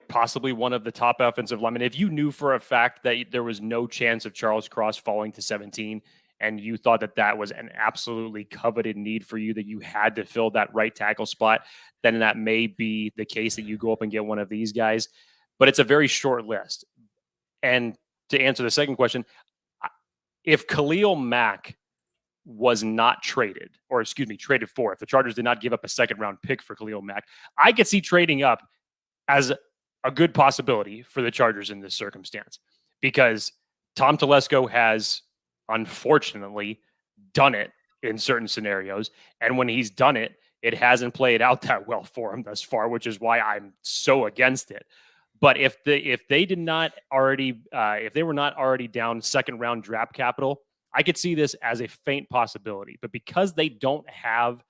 B: possibly one of the top offensive linemen. If you knew for a fact that there was no chance of Charles Cross falling to 17 and you thought that was an absolutely coveted need for you, that you had to fill that right tackle spot, then that may be the case that you go up and get one of these guys. But it's a very short list. And to answer the second question, if Khalil Mack was not traded, traded for, if the Chargers did not give up a second round pick for Khalil Mack, I could see trading up as a good possibility for the Chargers in this circumstance, because Tom Telesco has, unfortunately, done it in certain scenarios. And when he's done it, it hasn't played out that well for him thus far, which is why I'm so against it. But if they were not already down second round draft capital, I could see this as a faint possibility. But because they don't have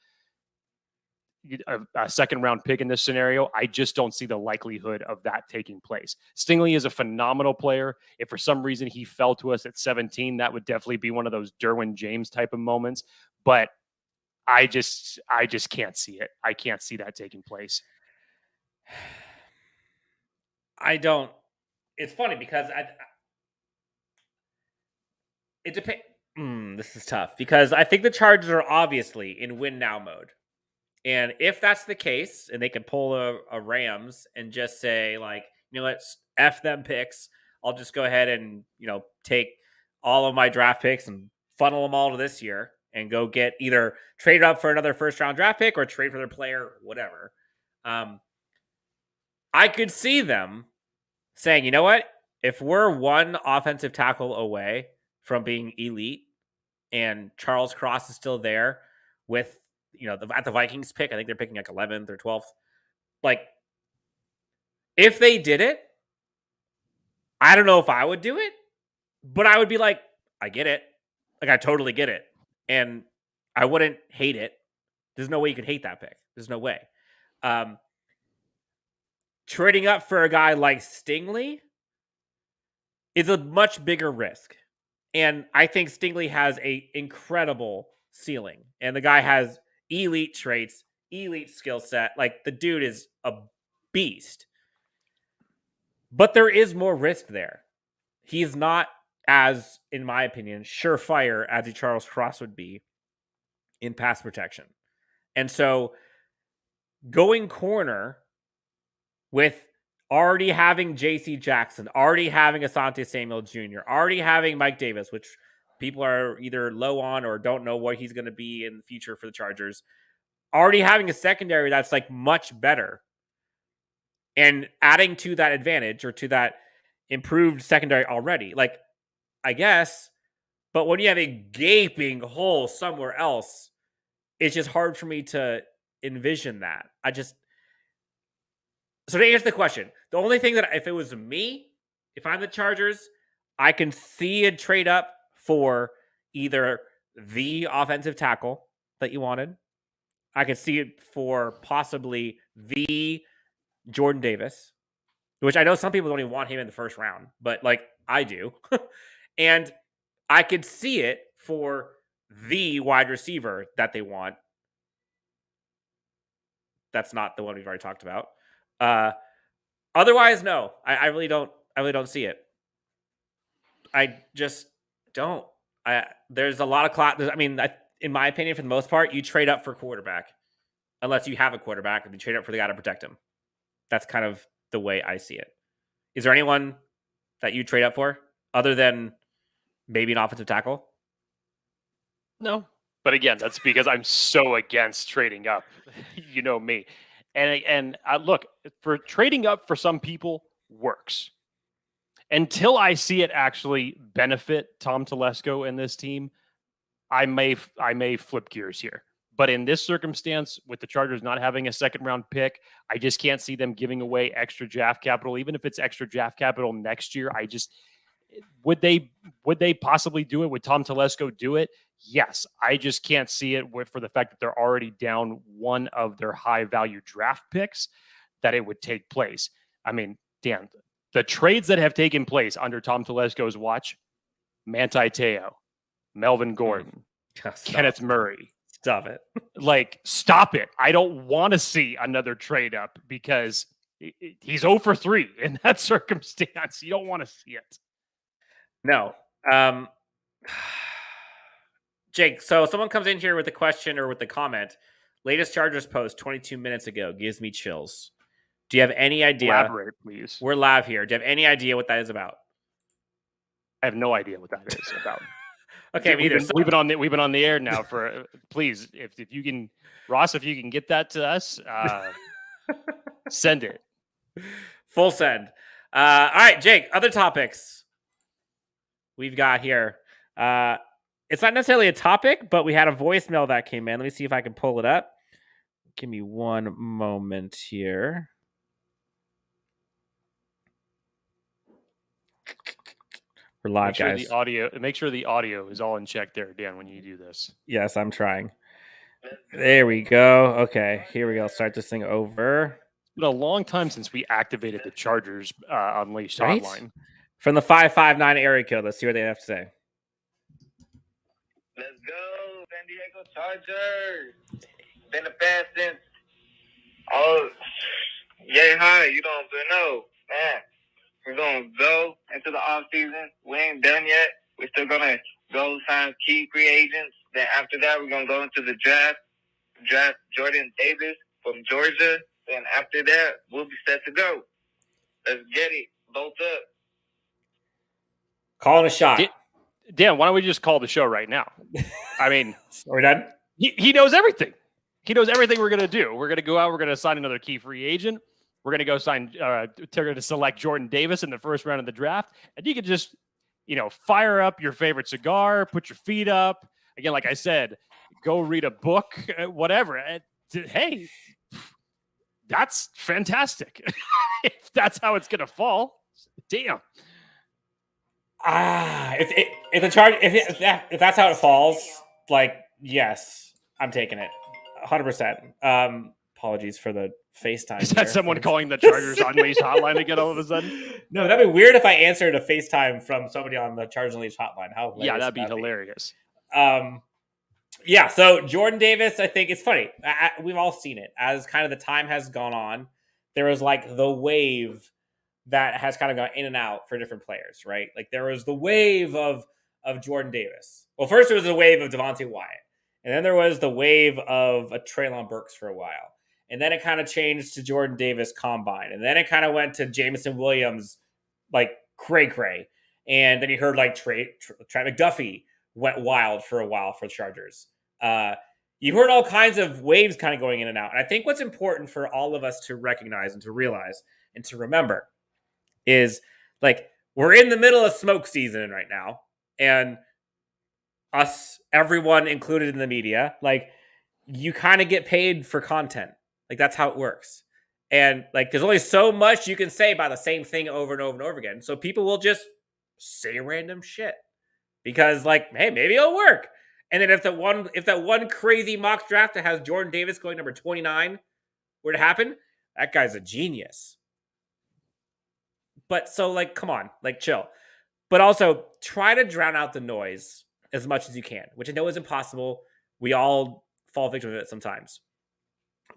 B: a second round pick in this scenario, I just don't see the likelihood of that taking place. Stingley is a phenomenal player. If for some reason he fell to us at 17, that would definitely be one of those Derwin James type of moments. But I just can't see it. I can't see that taking place.
C: I don't. It's funny because it depends. This is tough because I think the Chargers are obviously in win now mode. And if that's the case, and they can pull a Rams and just say, like, let's F them picks. I'll just go ahead and, take all of my draft picks and funnel them all to this year and go get either trade up for another first round draft pick or trade for their player, whatever. I could see them saying, you know what? If we're one offensive tackle away from being elite and Charles Cross is still there with, at the Vikings pick, I think they're picking like 11th or 12th. Like, if they did it, I don't know if I would do it, but I would be like, I get it. Like, I totally get it. And I wouldn't hate it. There's no way you could hate that pick. There's no way. Trading up for a guy like Stingley is a much bigger risk. And I think Stingley has an incredible ceiling. And the guy has elite traits, elite skill set. Like, the dude is a beast. But there is more risk there. He's not as, in my opinion, surefire as a Charles Cross would be in pass protection. And so going corner with already having J.C. Jackson, already having Asante Samuel Jr., already having Mike Davis, which people are either low on or don't know what he's going to be in the future for the Chargers, already having a secondary that's like much better, and adding to that advantage or to that improved secondary already, like, I guess, but when you have a gaping hole somewhere else, it's just hard for me to envision that. So to answer the question, the only thing that if it was me, if I'm the Chargers, I can see a trade up for either the offensive tackle that you wanted. I could see it for possibly the Jordan Davis, which I know some people don't even want him in the first round, but like I do. And I could see it for the wide receiver that they want. That's not the one we've already talked about. Otherwise, no, I really don't see it. I just don't. There's a lot of class. I mean, in my opinion, for the most part, you trade up for quarterback unless you have a quarterback, and you trade up for the guy to protect him. That's kind of the way I see it. Is there anyone that you trade up for other than maybe an offensive tackle?
B: No. But again, that's because I'm so against trading up. You know me. And look, for trading up for some people works. Until I see it actually benefit Tom Telesco and this team, I may flip gears here. But in this circumstance, with the Chargers not having a second round pick, I just can't see them giving away extra draft capital, even if it's extra draft capital next year. Would they possibly do it? Would Tom Telesco do it? Yes. I just can't see it for the fact that they're already down one of their high value draft picks, that it would take place. I mean, Dan, the trades that have taken place under Tom Telesco's watch: Manti Te'o, Melvin Gordon, Kenneth Murray.
C: Stop it.
B: Stop it. I don't want to see another trade up because he's 0 for 3 in that circumstance. You don't want to see it.
C: No. Jake, so someone comes in here with a question or with a comment. Latest Chargers post 22 minutes ago gives me chills. Do you have any idea?
B: Elaborate, please.
C: We're live here. Do you have any idea what that is about?
B: I have no idea what that is about.
C: Okay,
B: we've been on the air now for. Please, if you can, Ross, if you can get that to us, send it.
C: Full send. All right, Jake. Other topics we've got here.
D: it's not necessarily a topic, but we had a voicemail that came in. Let me see if I can pull it up. Give me one moment here. We're live, guys.
B: Make sure the audio is all in check there, Dan, when you do this.
D: Yes, I'm trying. There we go. Okay, here we go. Start this thing over.
B: It's been a long time since we activated the Chargers Unleashed hotline.
D: From the 559 area code. Let's see what they have to say.
E: Let's go, San Diego Chargers. Been the best since yay high. You don't know, man. We're gonna go into the off season. We ain't done yet. We're still gonna go sign key free agents. Then after that, we're gonna go into the draft Jordan Davis from Georgia. Then after that, we'll be set to go. Let's get it. Bolt up.
D: Calling a shot.
B: Dan, why don't we just call the show right now? I mean,
D: are we done?
B: He knows everything. He knows everything we're going to do. We're going to go out. We're going to sign another key free agent. We're going to go sign to select Jordan Davis in the first round of the draft. And you can just, fire up your favorite cigar, put your feet up. Again, like I said, go read a book, whatever. Hey, that's fantastic. If that's how it's going to fall, damn.
D: If the charge, if that's how it falls, yes, I'm taking it, 100%. Apologies for the FaceTime.
B: Is that someone calling the Chargers Unleashed hotline again all of a sudden?
D: No, that'd be weird if I answered a FaceTime from somebody on the Chargers Unleashed hotline.
B: That'd be hilarious.
D: Yeah. So Jordan Davis, I think it's funny. We've all seen it as kind of the time has gone on. There was the wave that has kind of gone in and out for different players, right? There was the wave of Jordan Davis. Well, first there was the wave of Devontae Wyatt. And then there was the wave of a Treylon Burks for a while. And then it kind of changed to Jordan Davis combine. And then it kind of went to Jameson Williams, cray-cray. And then you heard Trey McDuffie went wild for a while for the Chargers. You heard all kinds of waves kind of going in and out. And I think what's important for all of us to recognize and to realize and to remember is we're in the middle of smoke season right now, and everyone included in the media, you kind of get paid for content. That's how it works. And there's only so much you can say about the same thing over and over and over again. So people will just say random shit because hey, maybe it'll work. And then if that one crazy mock draft that has Jordan Davis going number 29 were to happen, that guy's a genius. But so come on, chill. But also try to drown out the noise as much as you can, which I know is impossible. We all fall victim of it sometimes.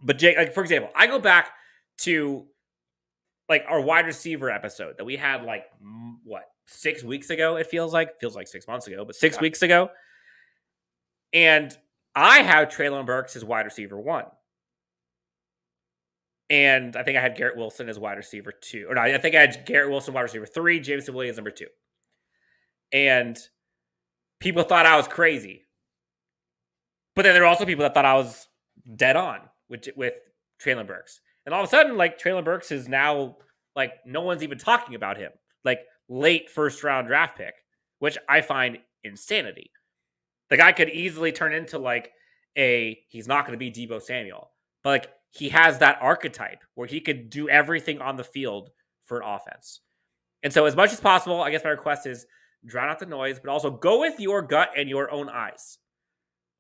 D: But Jake, for example, I go back to our wide receiver episode that we had 6 weeks ago. It feels like 6 months ago, but 6 weeks ago. And I have Treylon Burks as wide receiver 1. And I think I had Garrett Wilson as wide receiver 2. Or no, I think I had Garrett Wilson wide receiver 3, Jameson Williams number 2. And people thought I was crazy. But then there were also people that thought I was dead on with Treylon Burks. And all of a sudden, Treylon Burks is now, no one's even talking about him. Late first round draft pick, which I find insanity. The guy could easily turn into he's not going to be Deebo Samuel. But he has that archetype where he could do everything on the field for an offense. And so as much as possible, I guess my request is drown out the noise, but also go with your gut and your own eyes.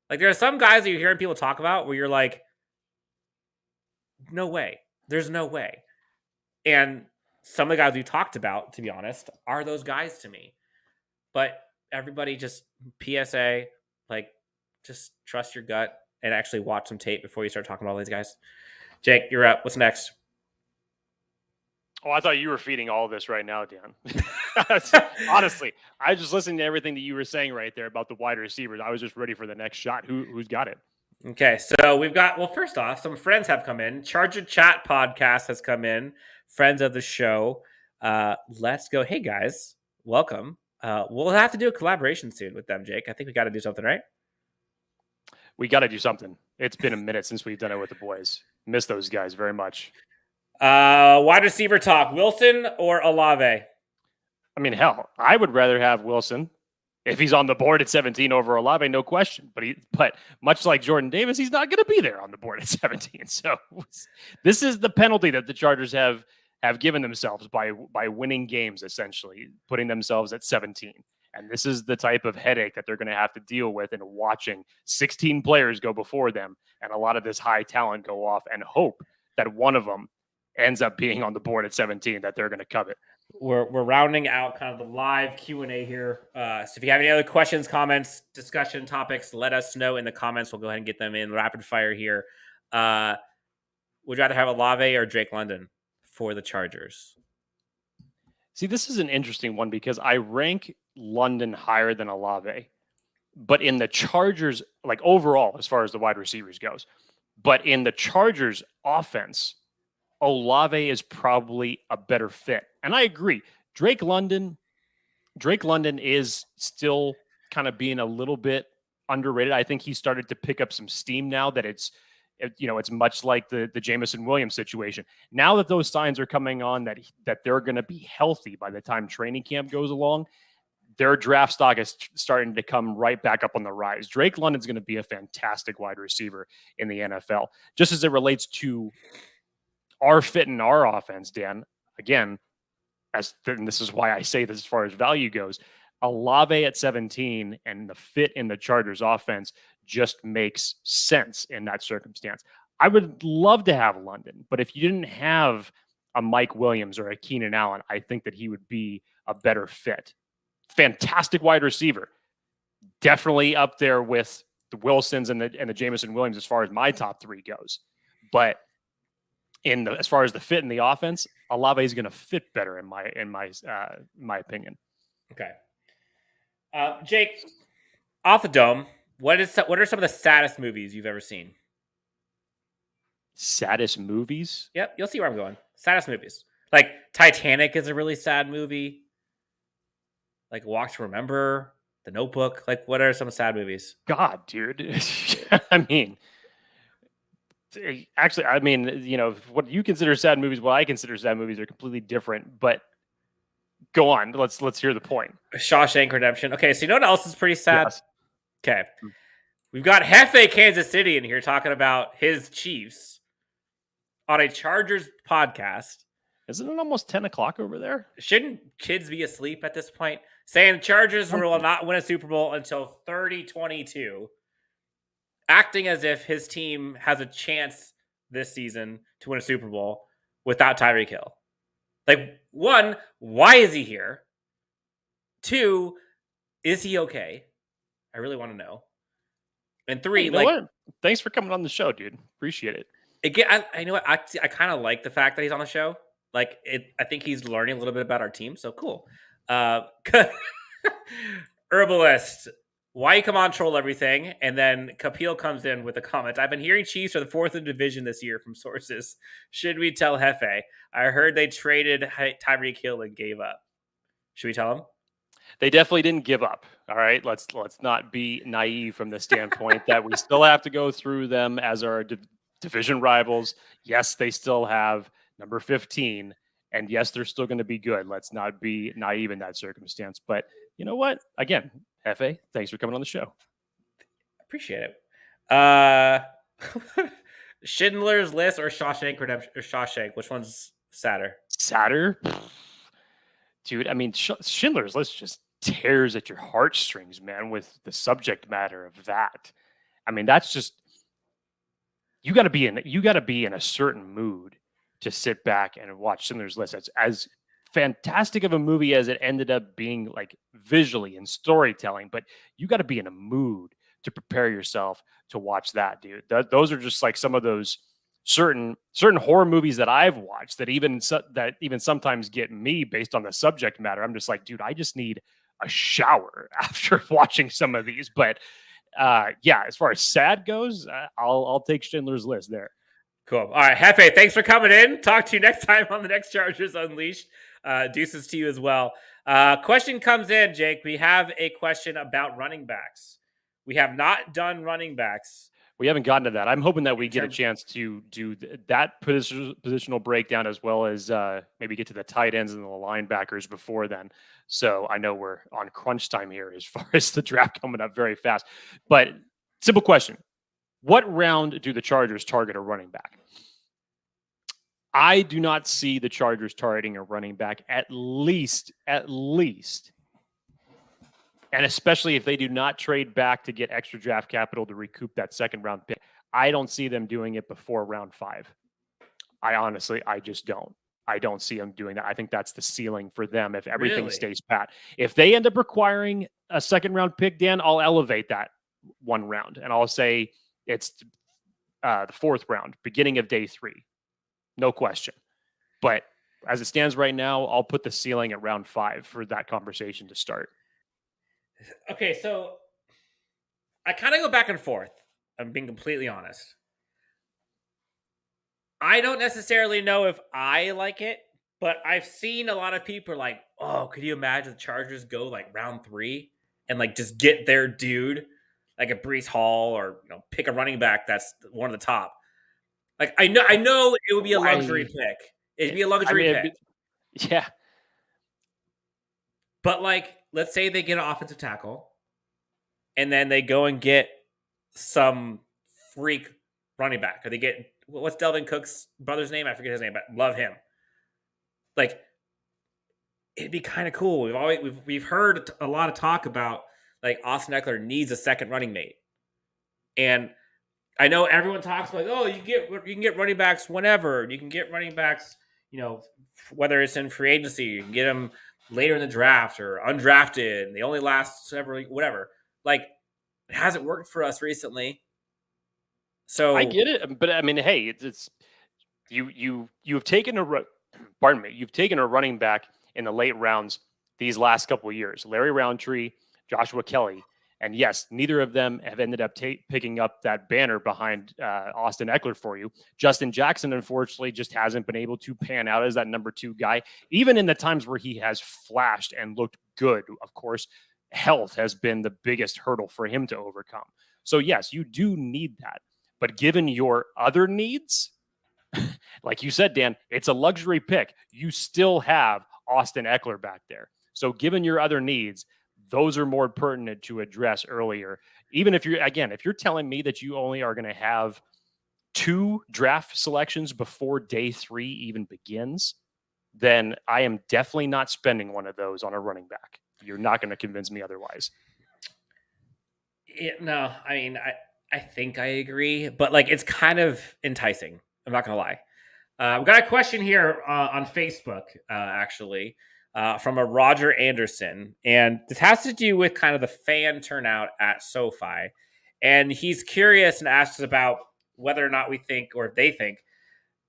D: There are some guys that you're hearing people talk about where you're no way. There's no way. And some of the guys we talked about, to be honest, are those guys to me. But everybody just PSA, just trust your gut and actually watch some tape before you start talking about all these guys. Jake, you're up. What's next?
B: Oh, I thought you were feeding all of this right now, Dan. Honestly, I was just listening to everything that you were saying right there about the wide receivers. I was just ready for the next shot. Who's got it?
D: Okay, so we've got, first off, some friends have come in. Charger Chat podcast has come in. Friends of the show. Let's go. Hey, guys. Welcome. We'll have to do a collaboration soon with them, Jake. I think we got to do something, right?
B: We got to do something. It's been a minute since we've done it with the boys. Miss those guys very much.
D: Wide receiver talk. Wilson or Olave?
B: I mean, hell, I would rather have Wilson. If he's on the board at 17 over Olave, no question. But much like Jordan Davis, he's not going to be there on the board at 17. So this is the penalty that the Chargers have given themselves by winning games, essentially putting themselves at 17. And this is the type of headache that they're going to have to deal with in watching 16 players go before them and a lot of this high talent go off and hope that one of them ends up being on the board at 17 that they're going to covet.
D: We're rounding out kind of the live Q&A here. So if you have any other questions, comments, discussion topics, let us know in the comments. We'll go ahead and get them in rapid fire here. Would you rather have Olave or Drake London for the Chargers?
B: See, this is an interesting one because I rank London higher than Olave, but in the Chargers, like overall, as far as the wide receivers goes, but in the Chargers offense, Olave is probably a better fit. And I agree. Drake London is still kind of being a little bit underrated. I think he started to pick up some steam now that it's much like the Jameson Williams situation. Now that those signs are coming on that they're going to be healthy by the time training camp goes along, their draft stock is starting to come right back up on the rise. Drake London's going to be a fantastic wide receiver in the NFL. Just as it relates to our fit in our offense, Dan, again, and this is why I say this as far as value goes, Olave at 17 and the fit in the Chargers offense just makes sense in that circumstance. I would love to have London, but if you didn't have a Mike Williams or a Keenan Allen, I think that he would be a better fit. Fantastic wide receiver. Definitely up there with the Wilsons and the Jameson Williams as far as my top three goes. But as far as the fit in the offense, Olave is going to fit better in my opinion.
D: Okay. Jake, off the dome, what are some of the saddest movies you've ever seen?
B: Saddest movies?
D: Yep, you'll see where I'm going. Saddest movies. Like Titanic is a really sad movie. Like Walk to Remember, The Notebook. Like, what are some sad movies?
B: God, dude. I mean, actually, what you consider sad movies, what I consider sad movies are completely different. But go on. Let's hear the point.
D: Shawshank Redemption. Okay, so you know what else is pretty sad?
B: Yes.
D: Okay. We've got Hefner Kansas City in here talking about his Chiefs on a Chargers podcast.
B: Isn't it almost 10 o'clock over there?
D: Shouldn't kids be asleep at this point? Saying Chargers will not win a Super Bowl until 2022. Acting as if his team has a chance this season to win a Super Bowl without Tyreek Hill. Like, one, why is he here? Two, is he okay? I really want to know. And three,
B: what? Thanks for coming on the show, dude. Appreciate it.
D: Again, I know what I kind of like the fact that he's on the show. Like, I think he's learning a little bit about our team. So cool. Herbalist, why you come on, troll everything? And then Kapil comes in with a comment. I've been hearing Chiefs are the fourth in division this year from sources. Should we tell Hefe? I heard they traded Tyreek Hill and gave up. Should we tell him?
B: They definitely didn't give up. All right, let's not be naive from the standpoint that we still have to go through them as our division rivals. Yes, they still have number 15, and yes, they're still going to be good. Let's not be naive in that circumstance. But you know what? Again, Hefe, thanks for coming on the show.
D: Appreciate it. Schindler's List or Shawshank Redemption or Shawshank? Which one's sadder?
B: Sadder? Dude, I mean, Schindler's List just tears at your heartstrings, man, with the subject matter of that. I mean, that's just you got to be in a certain mood to sit back and watch Schindler's List. As fantastic of a movie as it ended up being, like visually and storytelling, but you got to be in a mood to prepare yourself to watch that, dude. Those are just like some of those certain horror movies that I've watched that even sometimes get me based on the subject matter. I'm just like, dude, I just need a shower after watching some of these. But yeah, as far as sad goes, I'll take Schindler's List there.
D: Cool. All right, Hefe, thanks for coming in. Talk to you next time on the next Chargers Unleashed. Deuces to you as well. Question comes in, Jake. We have a question about running backs. We have not done running backs
B: We haven't gotten to that. I'm hoping that we get a chance to do that positional breakdown as well as maybe get to the tight ends and the linebackers before then. So I know we're on crunch time here as far as the draft coming up very fast. But simple question. What round do the Chargers target a running back? I do not see the Chargers targeting a running back at least, and especially if they do not trade back to get extra draft capital to recoup that second round pick. I don't see them doing it before round 5. I just don't. I don't see them doing that. I think that's the ceiling for them if everything stays pat. If they end up requiring a second round pick, Dan, I'll elevate that 1 round and I'll say it's the 4th round, beginning of day 3. No question. But as it stands right now, I'll put the ceiling at round 5 for that conversation to start.
D: Okay, so I kind of go back and forth. I'm being completely honest. I don't necessarily know if I like it, but I've seen a lot of people like, oh, could you imagine the Chargers go like round 3 and like just get their dude, like a Breece Hall, or pick a running back that's one of the top. Like I know it would be a luxury pick. It'd be a luxury pick.
B: Yeah.
D: But like, let's say they get an offensive tackle and then they go and get some freak running back. Or they get, what's Delvin Cook's brother's name? I forget his name, but love him. Like, it'd be kind of cool. We've heard a lot of talk about like Austin Eckler needs a second running mate. And I know everyone talks like, oh, you can get running backs whenever. You can get running backs, whether it's in free agency, you can get them later in the draft or undrafted, and they only last several, whatever. Like, it hasn't worked for us recently. So
B: I get it, but I mean, hey, it's you've taken you've taken a running back in the late rounds these last couple of years. Larry Roundtree, Joshua Kelly. And yes, neither of them have ended up picking up that banner behind Austin Eckler for you. Justin Jackson, unfortunately, just hasn't been able to pan out as that number 2 guy, even in the times where he has flashed and looked good. Of course, health has been the biggest hurdle for him to overcome. So yes, you do need that. But given your other needs, like you said, Dan, it's a luxury pick. You still have Austin Eckler back there. So given your other needs, those are more pertinent to address earlier. Even if you're telling me that you only are going to have 2 draft selections before day 3 even begins, then I am definitely not spending one of those on a running back. You're not going to convince me otherwise.
D: No, I mean, I think I agree, but like, it's kind of enticing. I'm not going to lie. We've got a question here on Facebook, actually. From a Roger Anderson, and this has to do with kind of the fan turnout at SoFi. And he's curious and asks about whether or not we think, or if they think,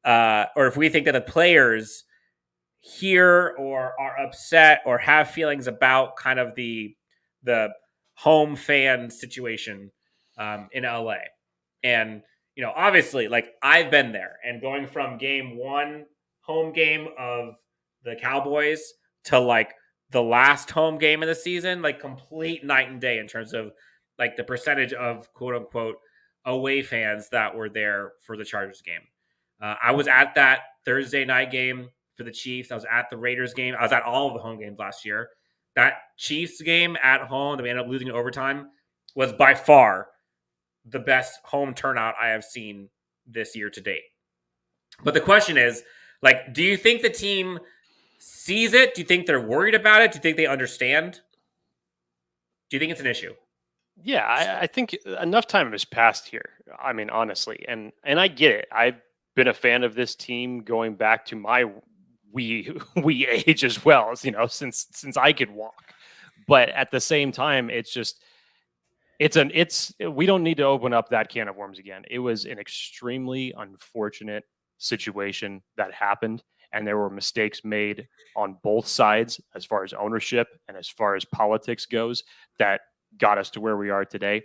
D: or if we think that the players hear or are upset or have feelings about kind of the home fan situation in LA. And, obviously, like, I've been there, and going from game 1 home game of the Cowboys to like the last home game of the season, like complete night and day in terms of like the percentage of quote unquote away fans that were there for the Chargers game. I was at that Thursday night game for the Chiefs. I was at the Raiders game. I was at all of the home games last year. That Chiefs game at home that we ended up losing in overtime was by far the best home turnout I have seen this year to date. But the question is, like, do you think the team sees it? Do you think they're worried about it? Do you think they understand? Do you think it's an issue?
B: Yeah, I think enough time has passed here. I mean, honestly, and I get it. I've been a fan of this team going back to my wee age as well, since I could walk. But at the same time, we don't need to open up that can of worms again. It was an extremely unfortunate situation that happened. And there were mistakes made on both sides as far as ownership and as far as politics goes that got us to where we are today.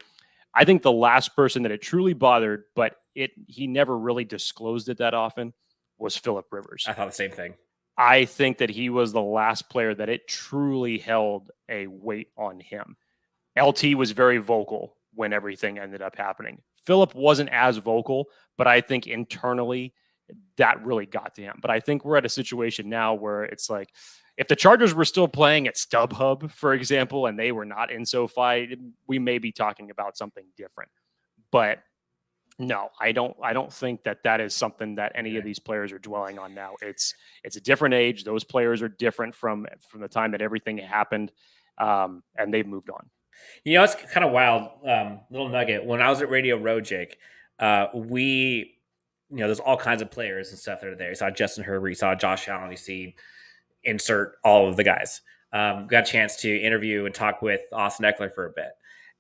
B: I think the last person that it truly bothered, but he never really disclosed it that often, was Phillip Rivers.
D: I thought the same thing.
B: I think that he was the last player that it truly held a weight on him. LT was very vocal when everything ended up happening. Phillip wasn't as vocal, but I think internally that really got to him. But I think we're at a situation now where it's like, if the Chargers were still playing at StubHub, for example, and they were not in SoFi, we may be talking about something different. But no, I don't think that is something that any of these players are dwelling on now. It's a different age. Those players are different from the time that everything happened, and they've moved on.
D: It's kind of wild. Little nugget. When I was at Radio Row, Jake, we, there's all kinds of players and stuff that are there. You saw Justin Herbert, you saw Josh Allen, you see insert all of the guys. Got a chance to interview and talk with Austin Eckler for a bit.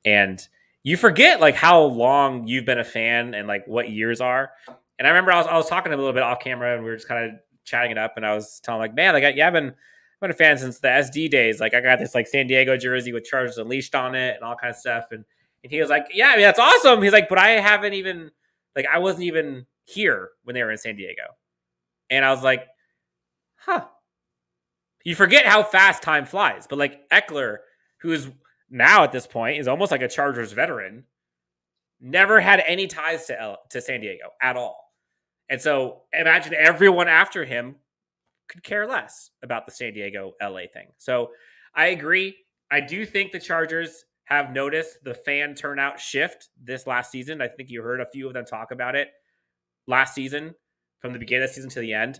D: And you forget like how long you've been a fan and like what years are. And I remember I was talking to him a little bit off camera and we were just kind of chatting it up. And I was telling him like, man, like I've been a fan since the SD days. Like I got this like San Diego jersey with Chargers Unleashed on it and all kinds of stuff. And he was like, yeah, I mean, that's awesome. He's like, but I haven't even like, I wasn't even here when they were in San Diego. And I was like, huh. You forget how fast time flies. But like Eckler, who's now at this point is almost like a Chargers veteran, never had any ties to San Diego at all. And so imagine everyone after him could care less about the San Diego LA thing. So I agree. I do think the Chargers have noticed the fan turnout shift this last season. I think you heard a few of them talk about it last season, from the beginning of the season to the end.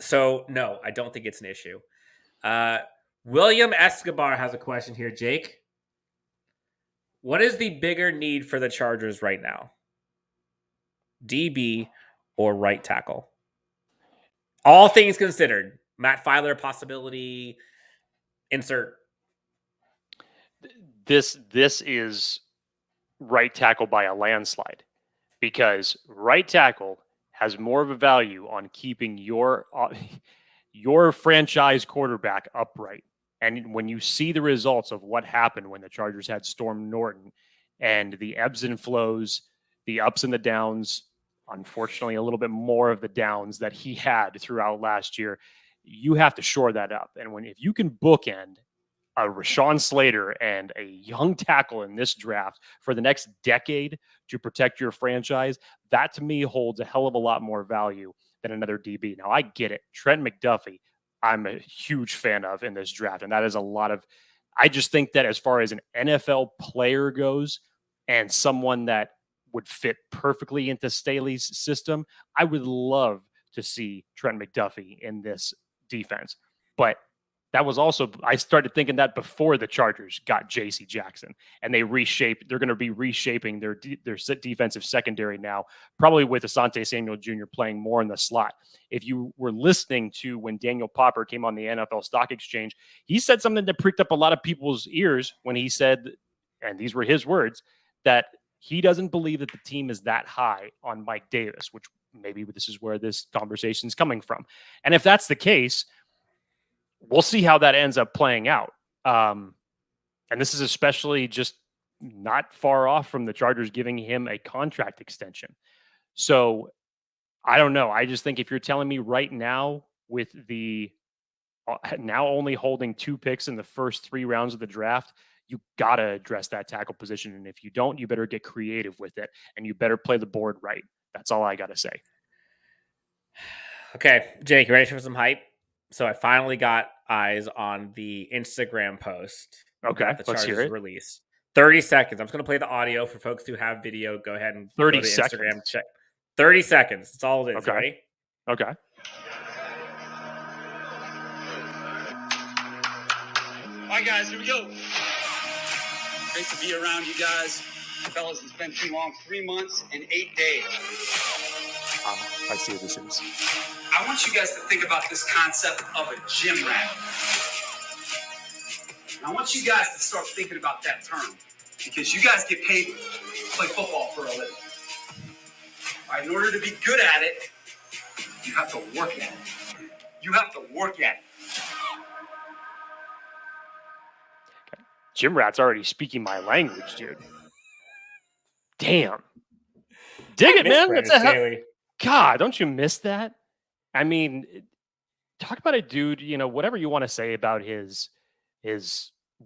D: So no, I don't think it's an issue. William Escobar has a question here, Jake. What is the bigger need for the Chargers right now? DB or right tackle? All things considered. Matt Filer possibility. Insert.
B: This is right tackle by a landslide, because right tackle has more of a value on keeping your franchise quarterback upright. And when you see the results of what happened when the Chargers had Storm Norton and the ebbs and flows, the ups and the downs, unfortunately, a little bit more of the downs that he had throughout last year, you have to shore that up. And if you can bookend a Rashawn Slater and a young tackle in this draft for the next decade to protect your franchise, that to me holds a hell of a lot more value than another DB. Now, I get it. Trent McDuffie, I'm a huge fan of in this draft. And that is a lot of, I just think that as far as an NFL player goes and someone that would fit perfectly into Staley's system, I would love to see Trent McDuffie in this defense. But that was also, I started thinking that before the Chargers got J.C. Jackson, and they're going to be reshaping their defensive secondary now, probably with Asante Samuel Jr. playing more in the slot. If you were listening to when Daniel Popper came on the NFL Stock Exchange, he said something that pricked up a lot of people's ears when he said, and these were his words, that he doesn't believe that the team is that high on Mike Davis, which maybe this is where this conversation is coming from. And if that's the case, we'll see how that ends up playing out. And this is especially just not far off from the Chargers giving him a contract extension. So I don't know. I just think if you're telling me right now, with the now only holding 2 picks in the first 3 rounds of the draft, you got to address that tackle position. And if you don't, you better get creative with it, and you better play the board right. That's all I got to say.
D: Okay, Jake, you ready for some hype? So I finally got eyes on the Instagram post.
B: Okay,
D: the
B: let's hear it.
D: Released 30 seconds. I'm just going to play the audio for folks who have video. Go ahead and
B: 30
D: go to
B: seconds.
D: Instagram. Check 30 seconds. That's all it is.
B: Okay.
D: Ready?
B: Okay.
F: All right, guys, here we go. Great to be around you guys. Fellas, it's been too long. 3 months and 8 days.
B: I see what this is.
F: I want you guys to think about this concept of a gym rat. And I want you guys to start thinking about that term, because you guys get paid to play football for a living. All right, in order to be good at it, you have to work at it. You have to work at it.
B: Gym rat's already speaking my language, dude. Damn. Dig it, man. That's a hell. God, don't you miss that? I mean, talk about a dude, whatever you want to say about his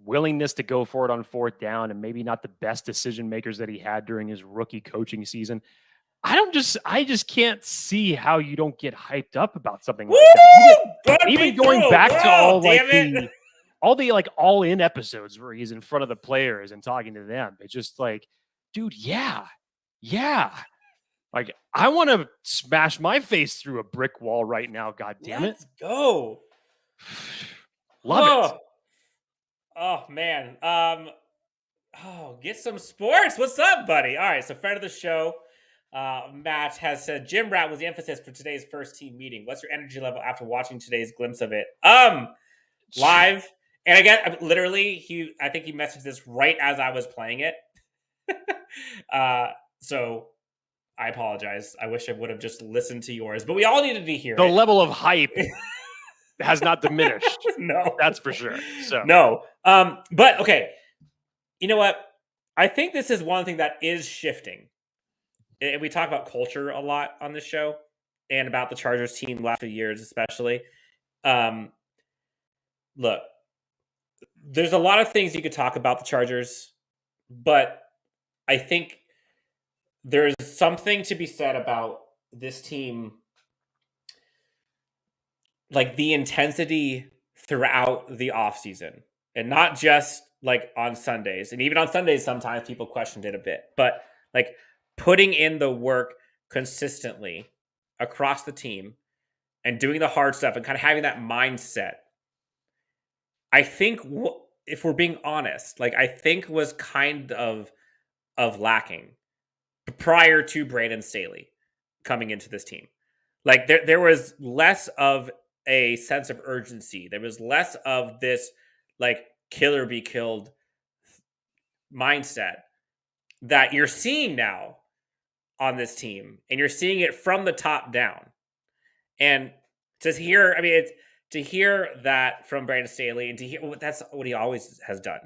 B: willingness to go for it on fourth down and maybe not the best decision makers that he had during his rookie coaching season. I just can't see how you don't get hyped up about something like that. Even going back to all the like all in episodes where he's in front of the players and talking to them. It's just like, dude, yeah. Like, I want to smash my face through a brick wall right now. God damn it.
D: Let's go.
B: Love it.
D: Oh man. Get some sports. What's up, buddy? All right. So friend of the show, Matt has said Jim Rat was the emphasis for today's first team meeting. What's your energy level after watching today's glimpse of it? Live. And again, literally, I think he messaged this right as I was playing it. So I apologize. I wish I would have just listened to yours, but we all needed to hear
B: the
D: it.
B: level of hype has not diminished.
D: No,
B: that's for sure. So
D: no. But okay. You know what? I think this is one thing that is shifting. And we talk about culture a lot on this show and about the Chargers team last few years, especially. Look, there's a lot of things you could talk about the Chargers, but I think there's something to be said about this team, like the intensity throughout the offseason, and not just like on Sundays. And even on Sundays, sometimes people questioned it a bit, but like putting in the work consistently across the team and doing the hard stuff and kind of having that mindset, I think if we're being honest, like I think was kind of lacking prior to Brandon Staley coming into this team. Like there was less of a sense of urgency. There was less of this like kill or be killed mindset that you're seeing now on this team, and you're seeing it from the top down. And to hear, to hear that from Brandon Staley, and to hear that's what he always has done.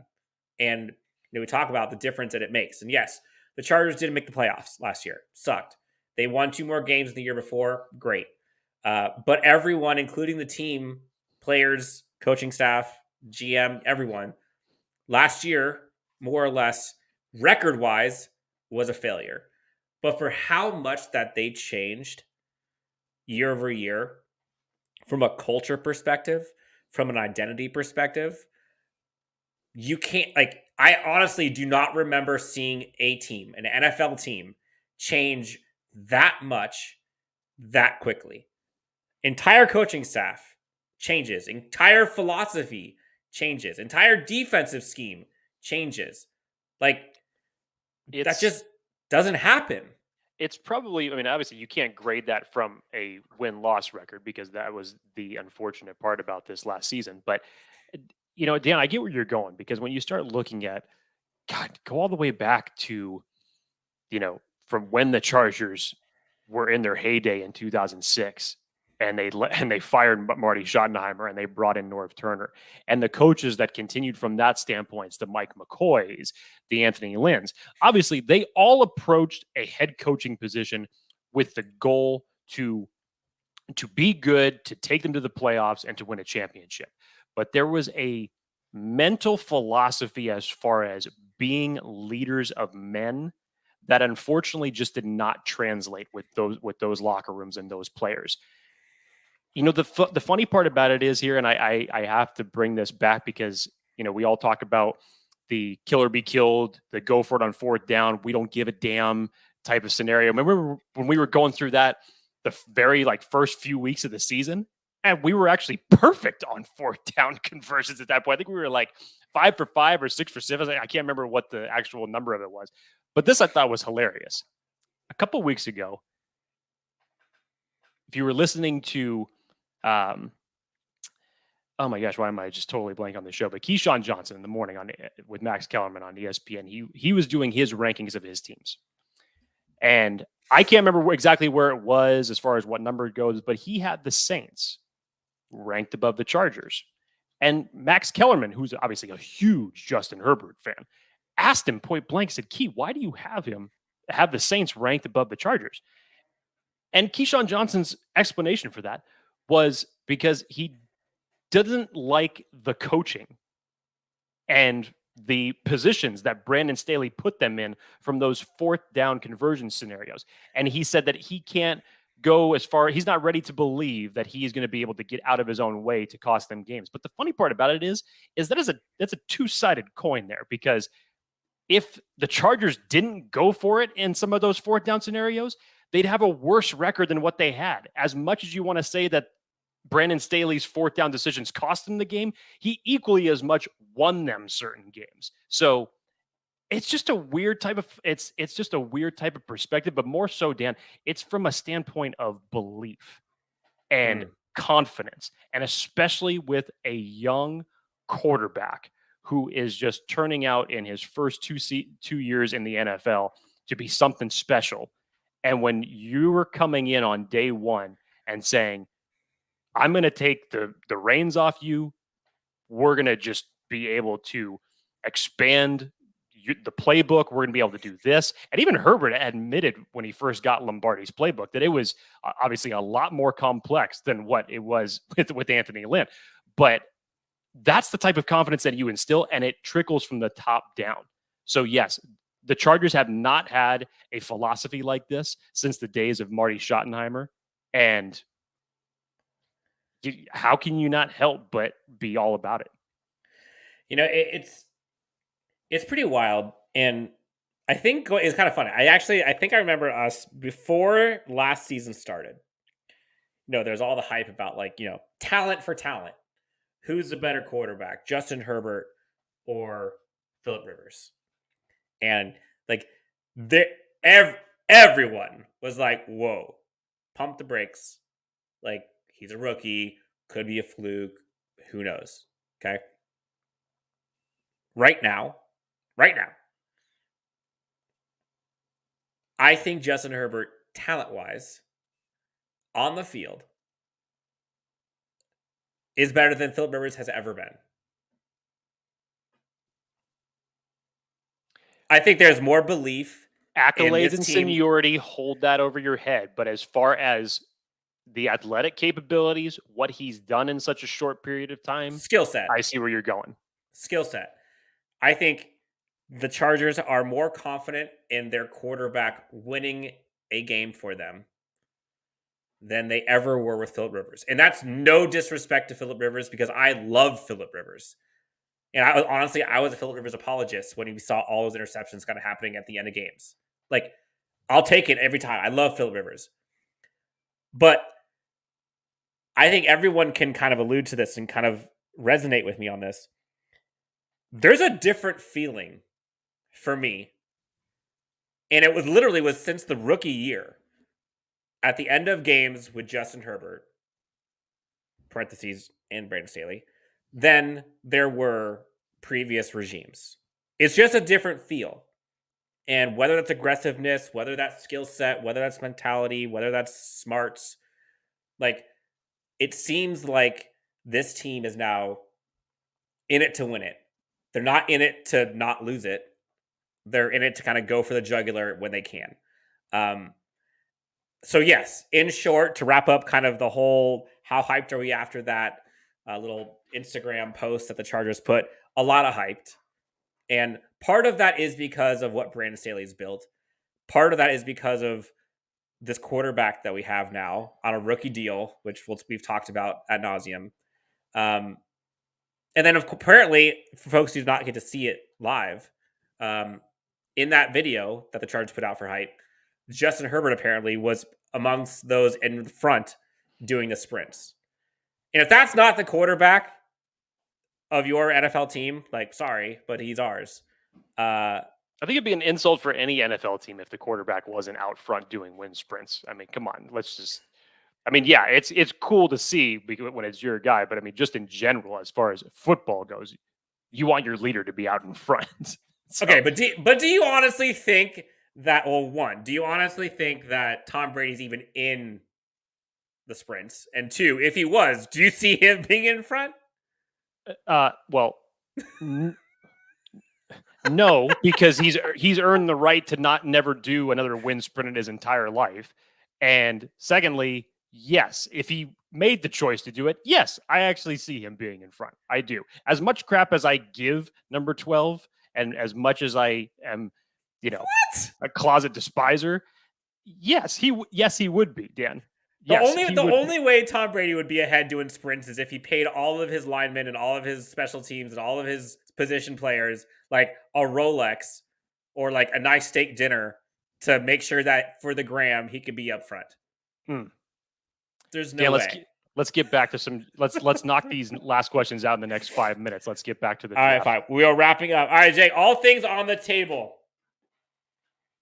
D: And we talk about the difference that it makes. And yes, the Chargers didn't make the playoffs last year. Sucked. They won 2 more games than the year before. Great. But everyone, including the team, players, coaching staff, GM, everyone, last year, more or less, record-wise, was a failure. But for how much that they changed year over year, from a culture perspective, from an identity perspective, you can't, like, I honestly do not remember seeing a team, an NFL team, change that much that quickly. Entire coaching staff changes. Entire philosophy changes. Entire defensive scheme changes. Like, that just doesn't happen.
B: It's probably, obviously you can't grade that from a win-loss record because that was the unfortunate part about this last season. But, Dan, I get where you're going, because when you start looking at, go all the way back to, from when the Chargers were in their heyday in 2006, and they fired Marty Schottenheimer and they brought in Norv Turner, and the coaches that continued from that standpoint, the Mike McCoys, the Anthony Lynn's, obviously they all approached a head coaching position with the goal to be good, to take them to the playoffs, and to win a championship. But there was a mental philosophy as far as being leaders of men that unfortunately just did not translate with those locker rooms and those players. The funny part about it is here, and I have to bring this back because, we all talk about the kill or be killed, the go for it on fourth down, we don't give a damn type of scenario. Remember when we were going through that the very first few weeks of the season, and we were actually perfect on fourth down conversions at that point. I think we were 5 for 5 or 6 for 7. I can't remember what the actual number of it was, but this I thought was hilarious. A couple weeks ago, if you were listening to oh my gosh, why am I just totally blank on the show? But Keyshawn Johnson in the morning with Max Kellerman on ESPN, he was doing his rankings of his teams. And I can't remember exactly where it was as far as what number it goes, but he had the Saints ranked above the Chargers. And Max Kellerman, who's obviously a huge Justin Herbert fan, asked him point blank, said, Key, why do you have the Saints ranked above the Chargers? And Keyshawn Johnson's explanation for that was because he doesn't like the coaching and the positions that Brandon Staley put them in from those 4th down conversion scenarios. And he said that he can't go as far. He's not ready to believe that he's going to be able to get out of his own way to cost them games. But the funny part about it is that's a two-sided coin there, because if the Chargers didn't go for it in some of those 4th down scenarios, they'd have a worse record than what they had. As much as you want to say that Brandon Staley's 4th down decisions cost them the game, he equally as much won them certain games. So it's just a weird type of it's just a weird type of perspective, but more so, Dan, it's from a standpoint of belief and confidence, and especially with a young quarterback who is just turning out in his first 2 years in the NFL to be something special. And when you were coming in on day one and saying, I'm going to take the reins off you, we're going to just be able to expand the playbook. We're going to be able to do this. And even Herbert admitted when he first got Lombardi's playbook that it was obviously a lot more complex than what it was with Anthony Lynn. But that's the type of confidence that you instill, and it trickles from the top down. So yes, the Chargers have not had a philosophy like this since the days of Marty Schottenheimer. And how can you not help but be all about it?
D: It's pretty wild. And I think it's kind of funny. I think I remember us before last season started. There's all the hype about talent for talent. Who's the better quarterback, Justin Herbert or Phillip Rivers? And everyone was like, whoa, pump the brakes. He's a rookie, could be a fluke, who knows? Okay. Right now, I think Justin Herbert, talent-wise, on the field, is better than Phillip Rivers has ever been. I think there's more belief.
B: Accolades and seniority, hold that over your head. But as far as the athletic capabilities, what he's done in such a short period of time,
D: skill set,
B: I see where you're going.
D: Skill set. I think the Chargers are more confident in their quarterback winning a game for them than they ever were with Phillip Rivers. And that's no disrespect to Phillip Rivers, because I love Phillip Rivers. And I was a Phillip Rivers apologist when we saw all those interceptions kind of happening at the end of games. I'll take it every time. I love Phillip Rivers. But I think everyone can kind of allude to this and kind of resonate with me on this. There's a different feeling for me. And it was since the rookie year, at the end of games with Justin Herbert, parentheses, and Brandon Staley, than there were previous regimes. It's just a different feel. And whether that's aggressiveness, whether that's skill set, whether that's mentality, whether that's smarts, it seems like this team is now in it to win it. They're not in it to not lose it. They're in it to kind of go for the jugular when they can. So yes, in short, to wrap up kind of the whole, how hyped are we after that little Instagram post that the Chargers put, a lot of hyped. And part of that is because of what Brandon Staley's built. Part of that is because of this quarterback that we have now on a rookie deal, which we've talked about ad nauseum. And then apparently, for folks who do not get to see it live, in that video that the Chargers put out for hype, Justin Herbert apparently was amongst those in front doing the sprints. And if that's not the quarterback of your NFL team, sorry, but he's ours.
B: I think it'd be an insult for any NFL team if the quarterback wasn't out front doing wind sprints. I mean, come on, yeah, it's cool to see when it's your guy, but I mean, just in general, as far as football goes, you want your leader to be out in front. So.
D: Okay, but do you honestly think that? Well, one, do you honestly think that Tom Brady's even in the sprints? And two, if he was, do you see him being in front?
B: No, because he's earned the right to never do another wind sprint in his entire life. And secondly, yes. If he made the choice to do it, yes, I actually see him being in front. I do. As much crap as I give number 12, and as much as I am, a closet despiser, yes, he would be, Dan.
C: The only way Tom Brady would be ahead doing sprints is if he paid all of his linemen and all of his special teams and all of his position players like a Rolex or like a nice steak dinner to make sure that for the gram he could be up front. There's no way.
B: Let's get back to some. Let's knock these last questions out in the next 5 minutes. Let's get back to the
C: draft. All right, fine. We are wrapping up. All right, Jake. All things on the table.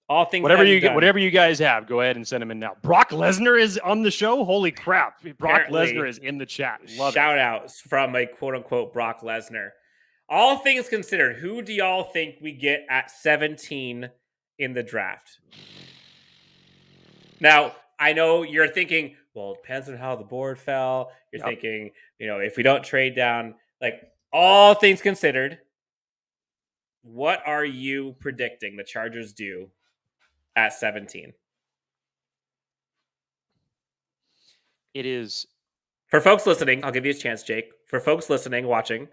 C: All things.
B: Whatever you guys have, go ahead and send them in now. Brock Lesnar is on the show. Holy crap! Brock Lesnar is in the chat.
C: Shout outs from a quote unquote Brock Lesnar. All things considered, who do y'all think we get at 17 in the draft? Now, I know you're thinking, well, it depends on how the board fell. You're thinking, if we don't trade down, like all things considered, what are you predicting the Chargers do at 17?
B: It is.
C: For folks listening, I'll give you a chance, Jake. For folks listening, watching,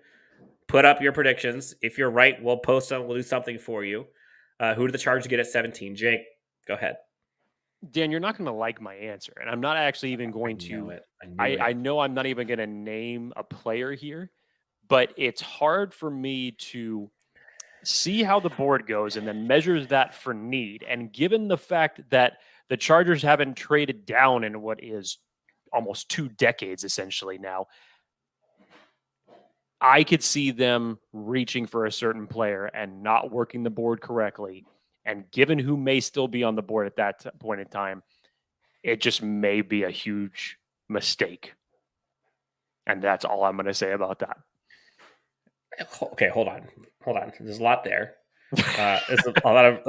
C: put up your predictions. If you're right, we'll post them. We'll do something for you. Who do the Chargers get at 17? Jake, go ahead.
B: Dan, you're not going to like my answer, and I'm not actually even going to. I know I'm not even going to name a player here, but it's hard for me to see how the board goes and then measures that for need. And given the fact that the Chargers haven't traded down in what is almost 2 decades essentially now, I could see them reaching for a certain player and not working the board correctly. And given who may still be on the board at that point in time, it just may be a huge mistake. And that's all I'm going to say about that.
C: Okay, hold on. There's a lot there. It's a lot of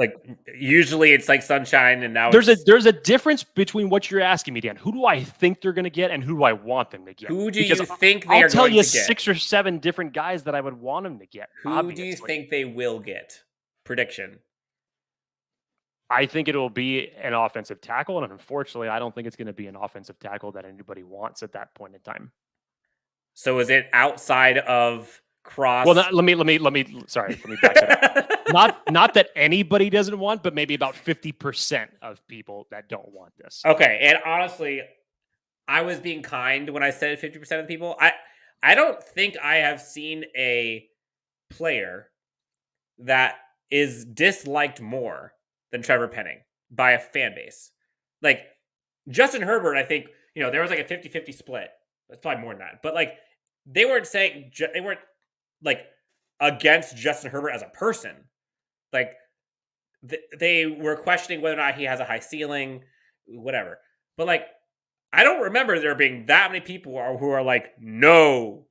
C: usually it's like sunshine, and now
B: there's a difference between what you're asking me, Dan. Who do I think they're going to get, and who do I want them to get?
C: Who do you think they are going to get?
B: I'll tell you 6 or 7 different guys that I would want them to get.
C: Who do you think they will get? Prediction.
B: I think it will be an offensive tackle, and unfortunately, I don't think it's going to be an offensive tackle that anybody wants at that point in time.
C: So is it outside of Cross?
B: Well, let me back that up. Not that anybody doesn't want, but maybe about 50% of people that don't want this.
C: Okay, and honestly, I was being kind when I said 50% of the people. I don't think I have seen a player that is disliked more than Trevor Penning by a fan base. Like Justin Herbert, I think, there was like a 50-50 split. That's probably more than that. But they weren't against Justin Herbert as a person. They were questioning whether or not he has a high ceiling, whatever. But I don't remember there being that many people who are like, no.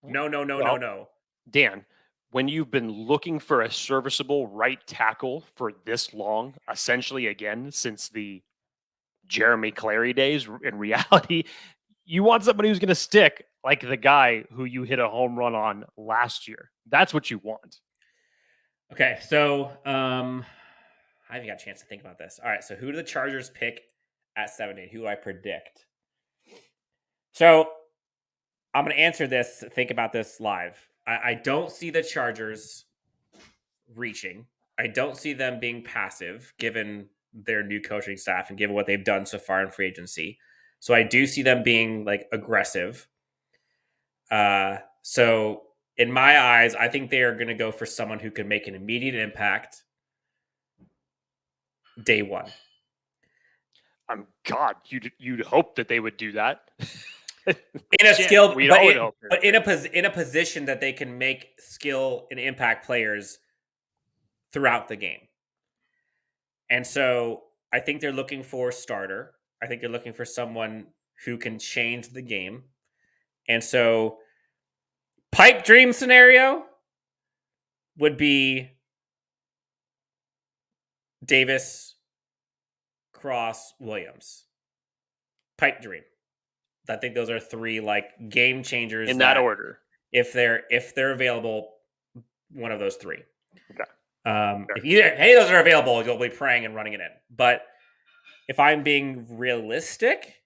C: No.
B: Dan, when you've been looking for a serviceable right tackle for this long, essentially again, since the Jeremy Clary days, in reality, you want somebody who's going to stick like the guy who you hit a home run on last year. That's what you want.
C: Okay, so I haven't got a chance to think about this. All right, so who do the Chargers pick at 17? Who do I predict? So I'm going to answer this, think about this live. I don't see the Chargers reaching. I don't see them being passive, given their new coaching staff and given what they've done so far in free agency. So I do see them being aggressive. So in my eyes, I think they are going to go for someone who can make an immediate impact day one.
B: God, you'd hope that they would do that.
C: In a skill, but in a position that they can make skill and impact players throughout the game. And so I think they're looking for a starter. I think they're looking for someone who can change the game. And so pipe dream scenario would be Davis, Cross, Williams. Pipe dream. I think those are 3 game changers
B: in that order.
C: If they're available, one of those 3.
B: Okay.
C: If any of those are available, you'll be praying and running it in. But
D: if I'm being realistic,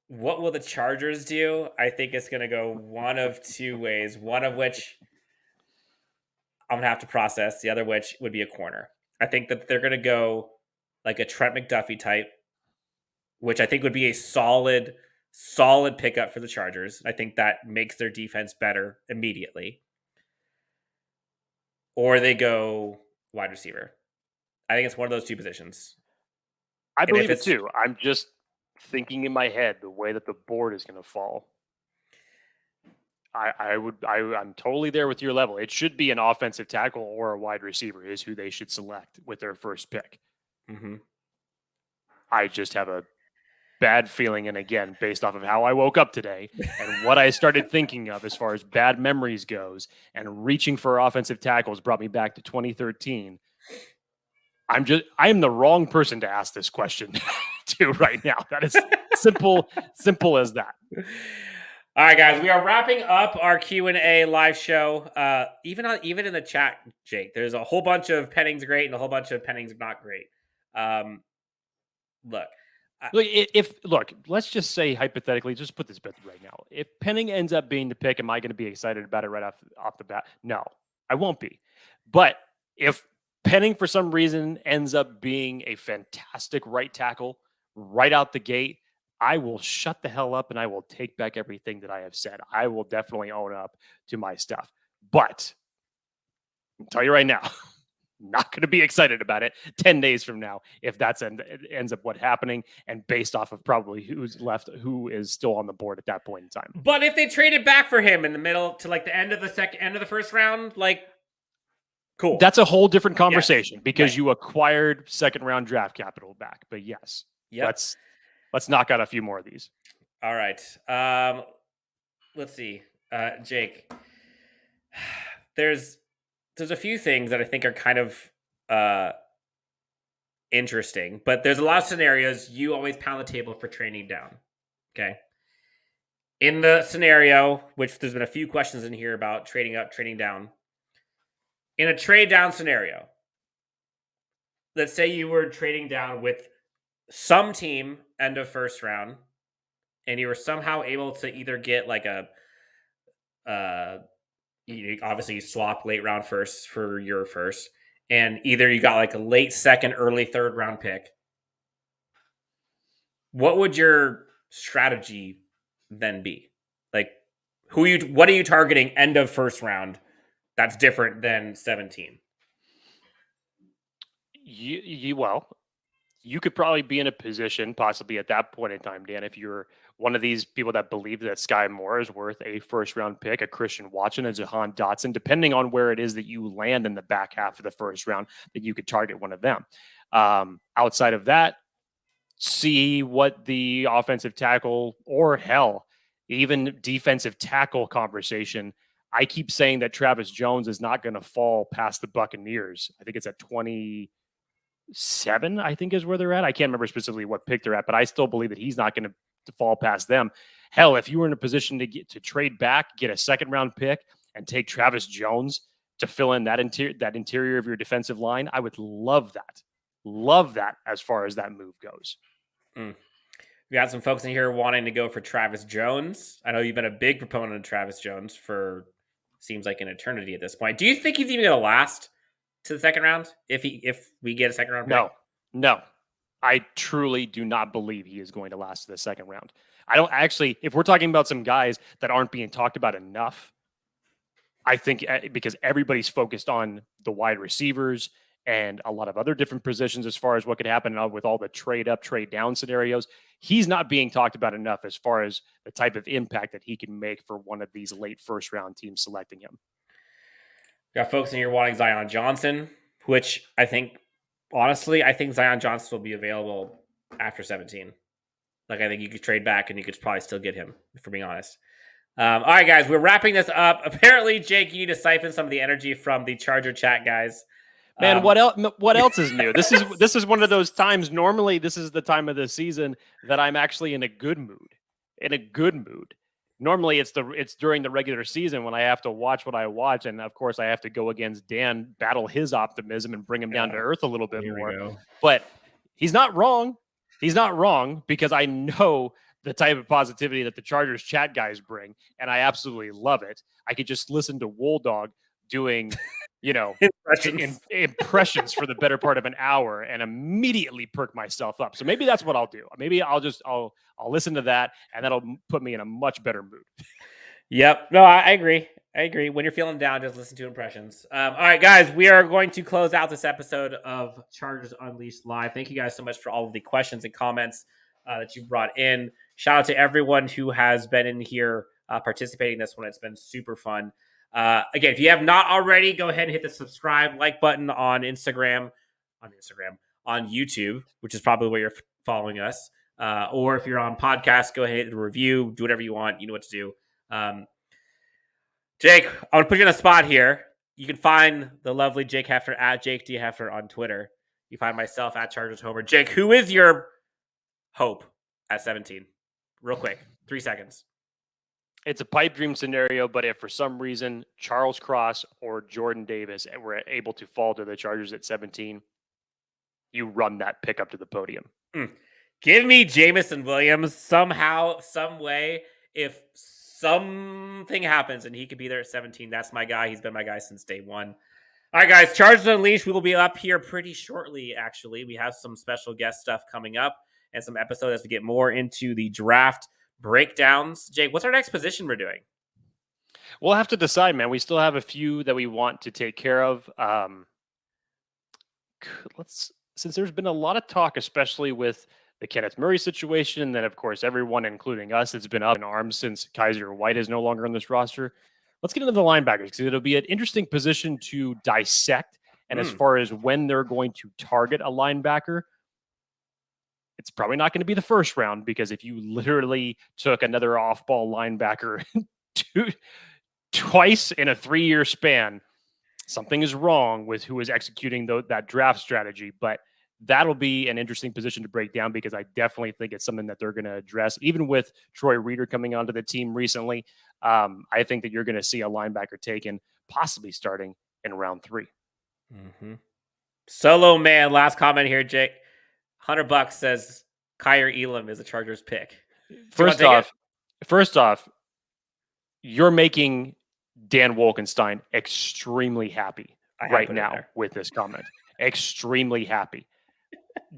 D: what will the Chargers do? I think it's going to go one of two ways, one of which I'm going to have to process, the other which would be a corner. I think that they're going to go like a Trent McDuffie type, which I think would be a solid pickup for the Chargers. I think that makes their defense better immediately. Or they go wide receiver. I think it's one of those two positions.
B: I believe it too. I'm just thinking in my head the way that the board is going to fall. I'm totally there with your level. It should be an offensive tackle or a wide receiver is who they should select with their first pick.
D: Mm-hmm.
B: I just have a bad feeling, and again, based off of how I woke up today and what I started thinking of as far as bad memories goes, and reaching for offensive tackles brought me back to 2013. I am the wrong person to ask this question to right now. That is simple as that.
D: All right, guys, we are wrapping up our Q&A live show. Even in the chat, Jake, there's a whole bunch of Penning's great and a whole bunch of Penning's not great.
B: Look, let's just say hypothetically, just put this bet right now. If Penning ends up being the pick, am I going to be excited about it right off the bat? No, I won't be. But if Penning, for some reason, ends up being a fantastic right tackle right out the gate, I will shut the hell up and I will take back everything that I have said. I will definitely own up to my stuff. But I'll tell you right now, not going to be excited about it 10 days from now if that ends up what happening, and based off of probably who's left, who is still on the board at that point in time.
D: But if they traded back for him in the middle to like the end of the first round, like, cool.
B: That's a whole different conversation because you acquired second round draft capital back. But yes, let's knock out a few more of these.
D: All right. Let's see. Jake, there's a few things that I think are kind of interesting, but there's a lot of scenarios. You always pound the table for trading down. Okay. In the scenario, which there's been a few questions in here about trading up, trading down. In a trade down scenario, let's say you were trading down with some team end of first round, and you were somehow able to either get like obviously you swap late round first for your first, and either you got like a late second, early third round pick. What would your strategy then be? Like, what are you targeting end of first round that's different than 17?
B: You could probably be in a position, possibly at that point in time, Dan, if you're one of these people that believe that Sky Moore is worth a first-round pick, a Christian Watson, a Jahan Dotson, depending on where it is that you land in the back half of the first round, that you could target one of them. Outside of that, see what the offensive tackle or hell, even defensive tackle conversation. I keep saying that Travis Jones is not going to fall past the Buccaneers. I think it's at 27, I think is where they're at. I can't remember specifically what pick they're at, but I still believe that he's not going to fall past them. Hell, if you were in a position to trade back, get a second round pick, and take Travis Jones to fill in that interior of your defensive line, I would love that. Love that as far as that move goes.
D: We got some folks in here wanting to go for Travis Jones. I know you've been a big proponent of Travis Jones for seems like an eternity at this point. Do you think he's even going to last to the second round if we get a second round pick?
B: No. I truly do not believe he is going to last to the second round. I don't actually, if we're talking about some guys that aren't being talked about enough, I think because everybody's focused on the wide receivers and a lot of other different positions as far as what could happen with all the trade up, trade down scenarios, he's not being talked about enough as far as the type of impact that he can make for one of these late first round teams selecting him.
D: Got folks in here wanting Zion Johnson, which I think Zion Johnson will be available after 17. Like, I think you could trade back and you could probably still get him, if we're being honest. All right, guys, we're wrapping this up. Apparently, Jake, you need to siphon some of the energy from the Charger chat, guys.
B: Man, what else is new? This is one of those times. Normally, this is the time of the season that I'm actually in a good mood. Normally it's during the regular season when I have to watch what I watch, and of course I have to go against Dan, battle his optimism, and bring him down to earth a little bit more. But he's not wrong. He's not wrong, because I know the type of positivity that the Chargers chat guys bring, and I absolutely love it. I could just listen to Wolldog doing, impressions for the better part of an hour and immediately perk myself up. So maybe that's what I'll do. Maybe I'll listen to that, and that'll put me in a much better mood.
D: Yep. No, I agree. When you're feeling down, just listen to impressions. All right, guys, we are going to close out this episode of Chargers Unleashed Live. Thank you guys so much for all of the questions and comments that you brought in. Shout out to everyone who has been in here participating in this one. It's been super fun. Again, if you have not already, go ahead and hit the subscribe, like button on Instagram, on YouTube, which is probably where you're following us. Or if you're on podcast, go ahead and hit the review, do whatever you want. You know what to do. Jake, I'm going to put you on a spot here. You can find the lovely Jake Hefner at Jake D. Hefner on Twitter. You find myself at Chargers Homer. Jake, who is your hope at 17? Real quick, 3 seconds.
B: It's a pipe dream scenario, but if for some reason Charles Cross or Jordan Davis were able to fall to the Chargers at 17, you run that pick up to the podium.
D: Give me Jamison Williams somehow, some way. If something happens and he could be there at 17, that's my guy. He's been my guy since day one. All right, guys, Chargers Unleashed. We will be up here pretty shortly, actually. We have some special guest stuff coming up and some episodes as we get more into the draft breakdowns. Jake, what's our next position we're doing?
B: We'll have to decide, man. We still have a few that we want to take care of. Since there's been a lot of talk, especially with the Kenneth Murray situation, and then, of course, everyone, including us, has been up in arms since Kaiser White is no longer on this roster. Let's get into the linebackers, because it'll be an interesting position to dissect. And as far as when they're going to target a linebacker, it's probably not going to be the first round, because if you literally took another off-ball linebacker twice in a 3-year span, something is wrong with who is executing that draft strategy. But that'll be an interesting position to break down, because I definitely think it's something that they're going to address. Even with Troy Reeder coming onto the team recently, I think that you're going to see a linebacker taken, possibly starting in round 3.
D: Solo man, last comment here, Jake. $100 says Kyer Elam is a Chargers pick.
B: First off, you're making Dan Wolkenstein extremely happy right now with this comment. Extremely happy.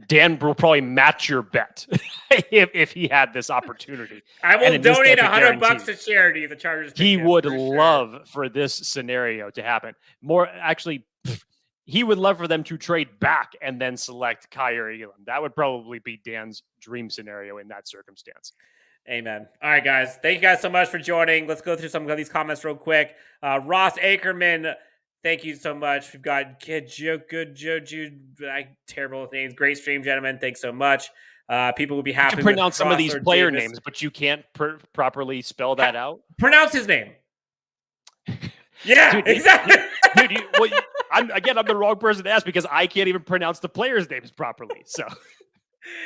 B: Dan will probably match your bet if he had this opportunity.
D: I will donate $100 to charity. The Chargers.
B: He would love for this scenario to happen. He would love for them to trade back and then select Kyer Elam. That would probably be Dan's dream scenario in that circumstance.
D: Amen. All right, guys. Thank you guys so much for joining. Let's go through some of these comments real quick. Ross Ackerman, thank you so much. We've got terrible names. Great stream, gentlemen. Thanks so much. People will be happy
B: to pronounce some of these player names, but you can't properly spell that out.
D: Pronounce his name. Yeah, dude, exactly.
B: I'm the wrong person to ask, because I can't even pronounce the players' names properly. So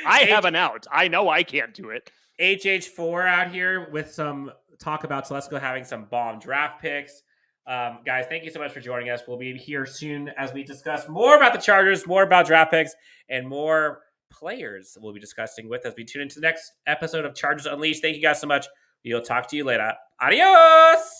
B: I have an out. I know I can't do it.
D: HH4 out here with some talk about, so let's go having some bomb draft picks. Guys, thank you so much for joining us. We'll be here soon as we discuss more about the Chargers, more about draft picks, and more players we'll be discussing with as we tune into the next episode of Chargers Unleashed. Thank you guys so much. We'll talk to you later. Adios!